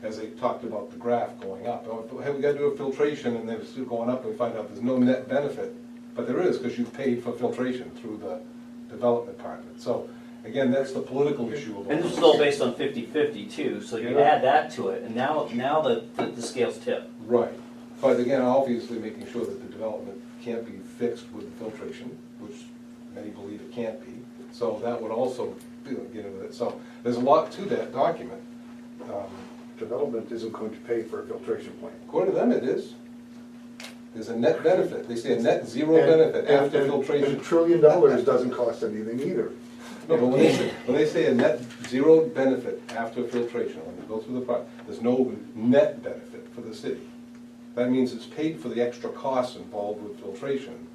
Speaker 2: As they talked about the graph going up, hey, we gotta do a filtration, and then it's still going up, and we find out there's no net benefit. But there is, because you paid for filtration through the development part of it. So, again, that's the political issue of all
Speaker 7: And this
Speaker 2: this.
Speaker 7: is all based on 50-50 too, so you add that to it, and now the scale's tipped.
Speaker 2: Right, but again, obviously making sure that the development can't be fixed with the filtration, which many believe it can't be. So that would also, get into it. So there's a lot to that document.
Speaker 6: Development isn't going to pay for a filtration plant.
Speaker 2: According to them, it is. There's a net benefit. They say a net zero benefit after
Speaker 6: And
Speaker 2: filtration.
Speaker 6: $1 trillion doesn't cost anything either.
Speaker 2: No, but when they say a net zero benefit after filtration, when you go through the process, there's no net benefit for the city. That means it's paid for the extra costs involved with filtration.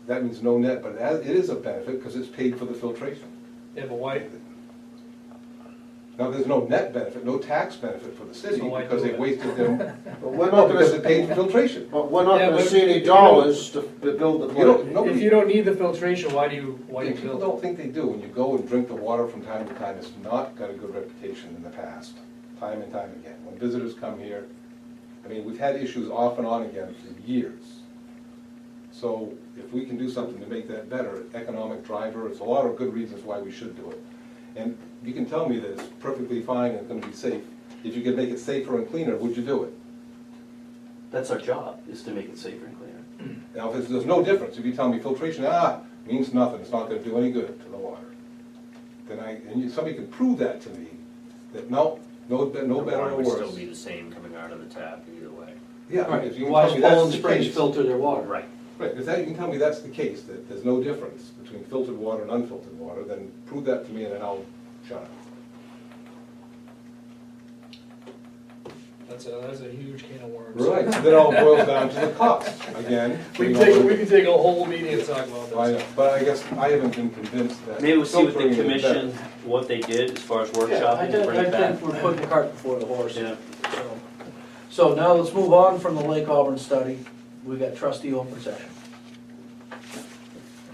Speaker 2: That means no net, but it is a benefit because it's paid for the filtration.
Speaker 5: Yeah, but why,
Speaker 2: Now, there's no net benefit, no tax benefit for the city
Speaker 5: So why
Speaker 2: because
Speaker 5: do
Speaker 2: they
Speaker 5: it?
Speaker 2: wasted them,
Speaker 10: But we're
Speaker 2: no,
Speaker 10: not
Speaker 2: because it
Speaker 10: gonna,
Speaker 2: paid for filtration.
Speaker 10: but we're not
Speaker 5: Yeah,
Speaker 10: gonna
Speaker 5: but
Speaker 10: see
Speaker 5: if
Speaker 10: any
Speaker 5: you
Speaker 10: dollars to build the
Speaker 2: You don't,
Speaker 10: plant.
Speaker 2: nobody.
Speaker 5: if you don't need the filtration, why do you
Speaker 2: People
Speaker 5: build?
Speaker 2: don't think they do. When you go and drink the water from time to time, it's not got a good reputation in the past, time and time again. When visitors come here, I mean, we've had issues off and on again for years. So if we can do something to make that better, economic driver, it's a lot of good reasons why we should do it. And you can tell me that it's perfectly fine and it's gonna be safe. If you could make it safer and cleaner, would you do it?
Speaker 7: That's our job, is to make it safer and cleaner.
Speaker 2: Now, if there's no difference, if you tell me filtration, means nothing, it's not gonna do any good to the water, then somebody can prove that to me, that no better
Speaker 3: The
Speaker 2: or
Speaker 3: water would still
Speaker 2: worse.
Speaker 3: be the same coming out of the tap either way.
Speaker 2: Yeah, if you can
Speaker 1: Why
Speaker 2: tell
Speaker 1: does
Speaker 2: me that's
Speaker 1: Poland
Speaker 2: the
Speaker 1: Springs
Speaker 2: case.
Speaker 1: filter their water?
Speaker 3: Right.
Speaker 2: Right, if you can tell me that's the case, that there's no difference between filtered water and unfiltered water, then prove that to me and then I'll shut up.
Speaker 5: That's a huge can of worms.
Speaker 2: Right, so then it all boils down to the cost, again.
Speaker 5: We can take a whole meeting and talk about
Speaker 2: I
Speaker 5: this.
Speaker 2: know, but I guess I haven't been convinced that.
Speaker 7: Maybe we'll see what the
Speaker 2: filtering is
Speaker 7: commission,
Speaker 2: better.
Speaker 7: what they did as far as
Speaker 1: Yeah, I
Speaker 7: workshopping and
Speaker 1: think,
Speaker 7: bring it back.
Speaker 1: we're putting the cart before the horse.
Speaker 7: Yeah.
Speaker 1: So now let's move on from the Lake Auburn study. We got trustee open session.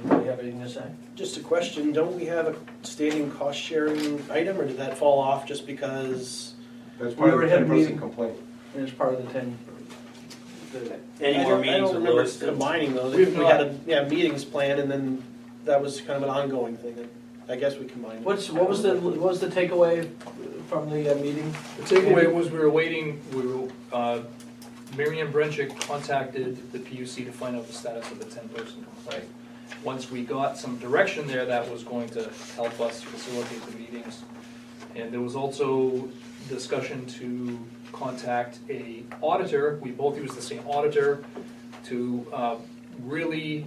Speaker 1: Anybody have anything to say?
Speaker 11: Just a question, don't we have a standing cost sharing item, or did that fall off just because?
Speaker 2: That's part of the
Speaker 1: already had a
Speaker 2: 10%
Speaker 1: meeting.
Speaker 2: complaint.
Speaker 1: And it's part of the 10.
Speaker 7: Any more meetings with Lewis?
Speaker 11: I don't remember combining those,
Speaker 1: We've
Speaker 11: we had meetings planned, and then that was kind of an ongoing thing, and I guess we combined it.
Speaker 1: What was the takeaway from the meeting?
Speaker 5: The takeaway was we were waiting, Mary Ann Brenchick contacted the PUC to find out the status of the 10-person complaint. Once we got some direction there, that was going to help us facilitate the meetings. And there was also discussion to contact a auditor, we both use the same auditor, to really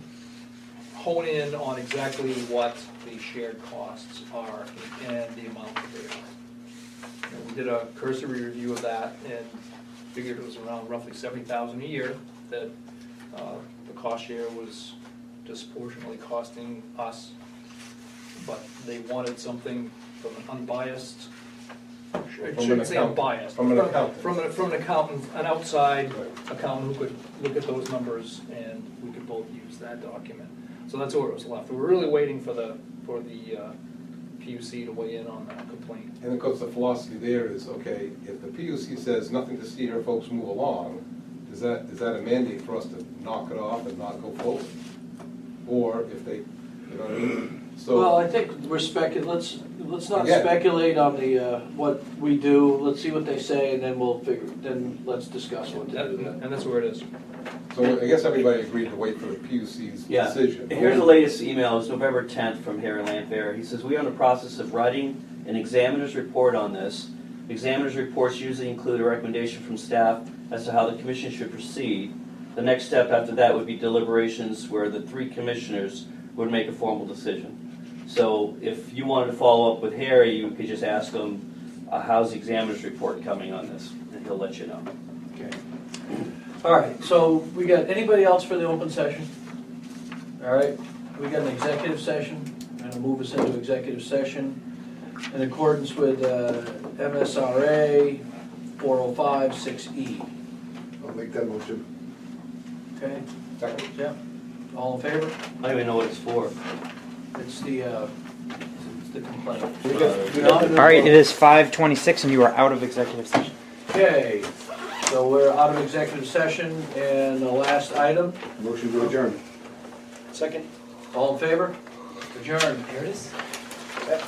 Speaker 5: hone in on exactly what the shared costs are and the amount that they are. And we did a cursory review of that and figured it was around roughly $70,000 a year that the cost share was disproportionately costing us. But they wanted something from an unbiased, I
Speaker 2: From an
Speaker 5: shouldn't say
Speaker 2: accountant.
Speaker 5: unbiased.
Speaker 2: From an accountant.
Speaker 5: From an accountant, an outside
Speaker 2: Right.
Speaker 5: accountant who could look at those numbers and we could both use that document. So that's where it was left. We were really waiting for the PUC to weigh in on that complaint.
Speaker 2: And of course, the philosophy there is, okay, if the PUC says nothing to see here, folks, move along, is that a mandate for us to knock it off and not go forward? Or if they, you know what I mean? So.
Speaker 1: Well, I think we're let's not
Speaker 2: Again.
Speaker 1: speculate on the, what we do, let's see what they say, and then let's discuss what to do then.
Speaker 5: And that's where it is.
Speaker 2: So I guess everybody agreed to wait for the PUC's
Speaker 7: Yeah.
Speaker 2: decision.
Speaker 7: Here's the latest email, it's November 10th from Harry Lamphere. He says, "We are in the process of writing an examiner's report on this. Examiner's reports usually include a recommendation from staff as to how the commission should proceed. The next step after that would be deliberations where the 3 commissioners would make a formal decision." So if you wanted to follow up with Harry, you could just ask him, how's the examiner's report coming on this? And he'll let you know.
Speaker 1: Okay. All right, so we got, anybody else for the open session? All right, we got an executive session, I'm gonna move us into executive session in accordance with MSRA 4056E.
Speaker 6: I'll make that motion.
Speaker 1: Okay,
Speaker 2: Second?
Speaker 1: yeah, all in favor?
Speaker 7: I don't even know what it's for.
Speaker 1: It's the complaint.
Speaker 8: All right, it is 5:26 and you are out of executive session.
Speaker 1: Okay, so we're out of executive session, and the last item,
Speaker 6: Motion to adjourn.
Speaker 11: Second?
Speaker 1: all in favor? Adjourned.
Speaker 9: Here it is.
Speaker 11: Yep.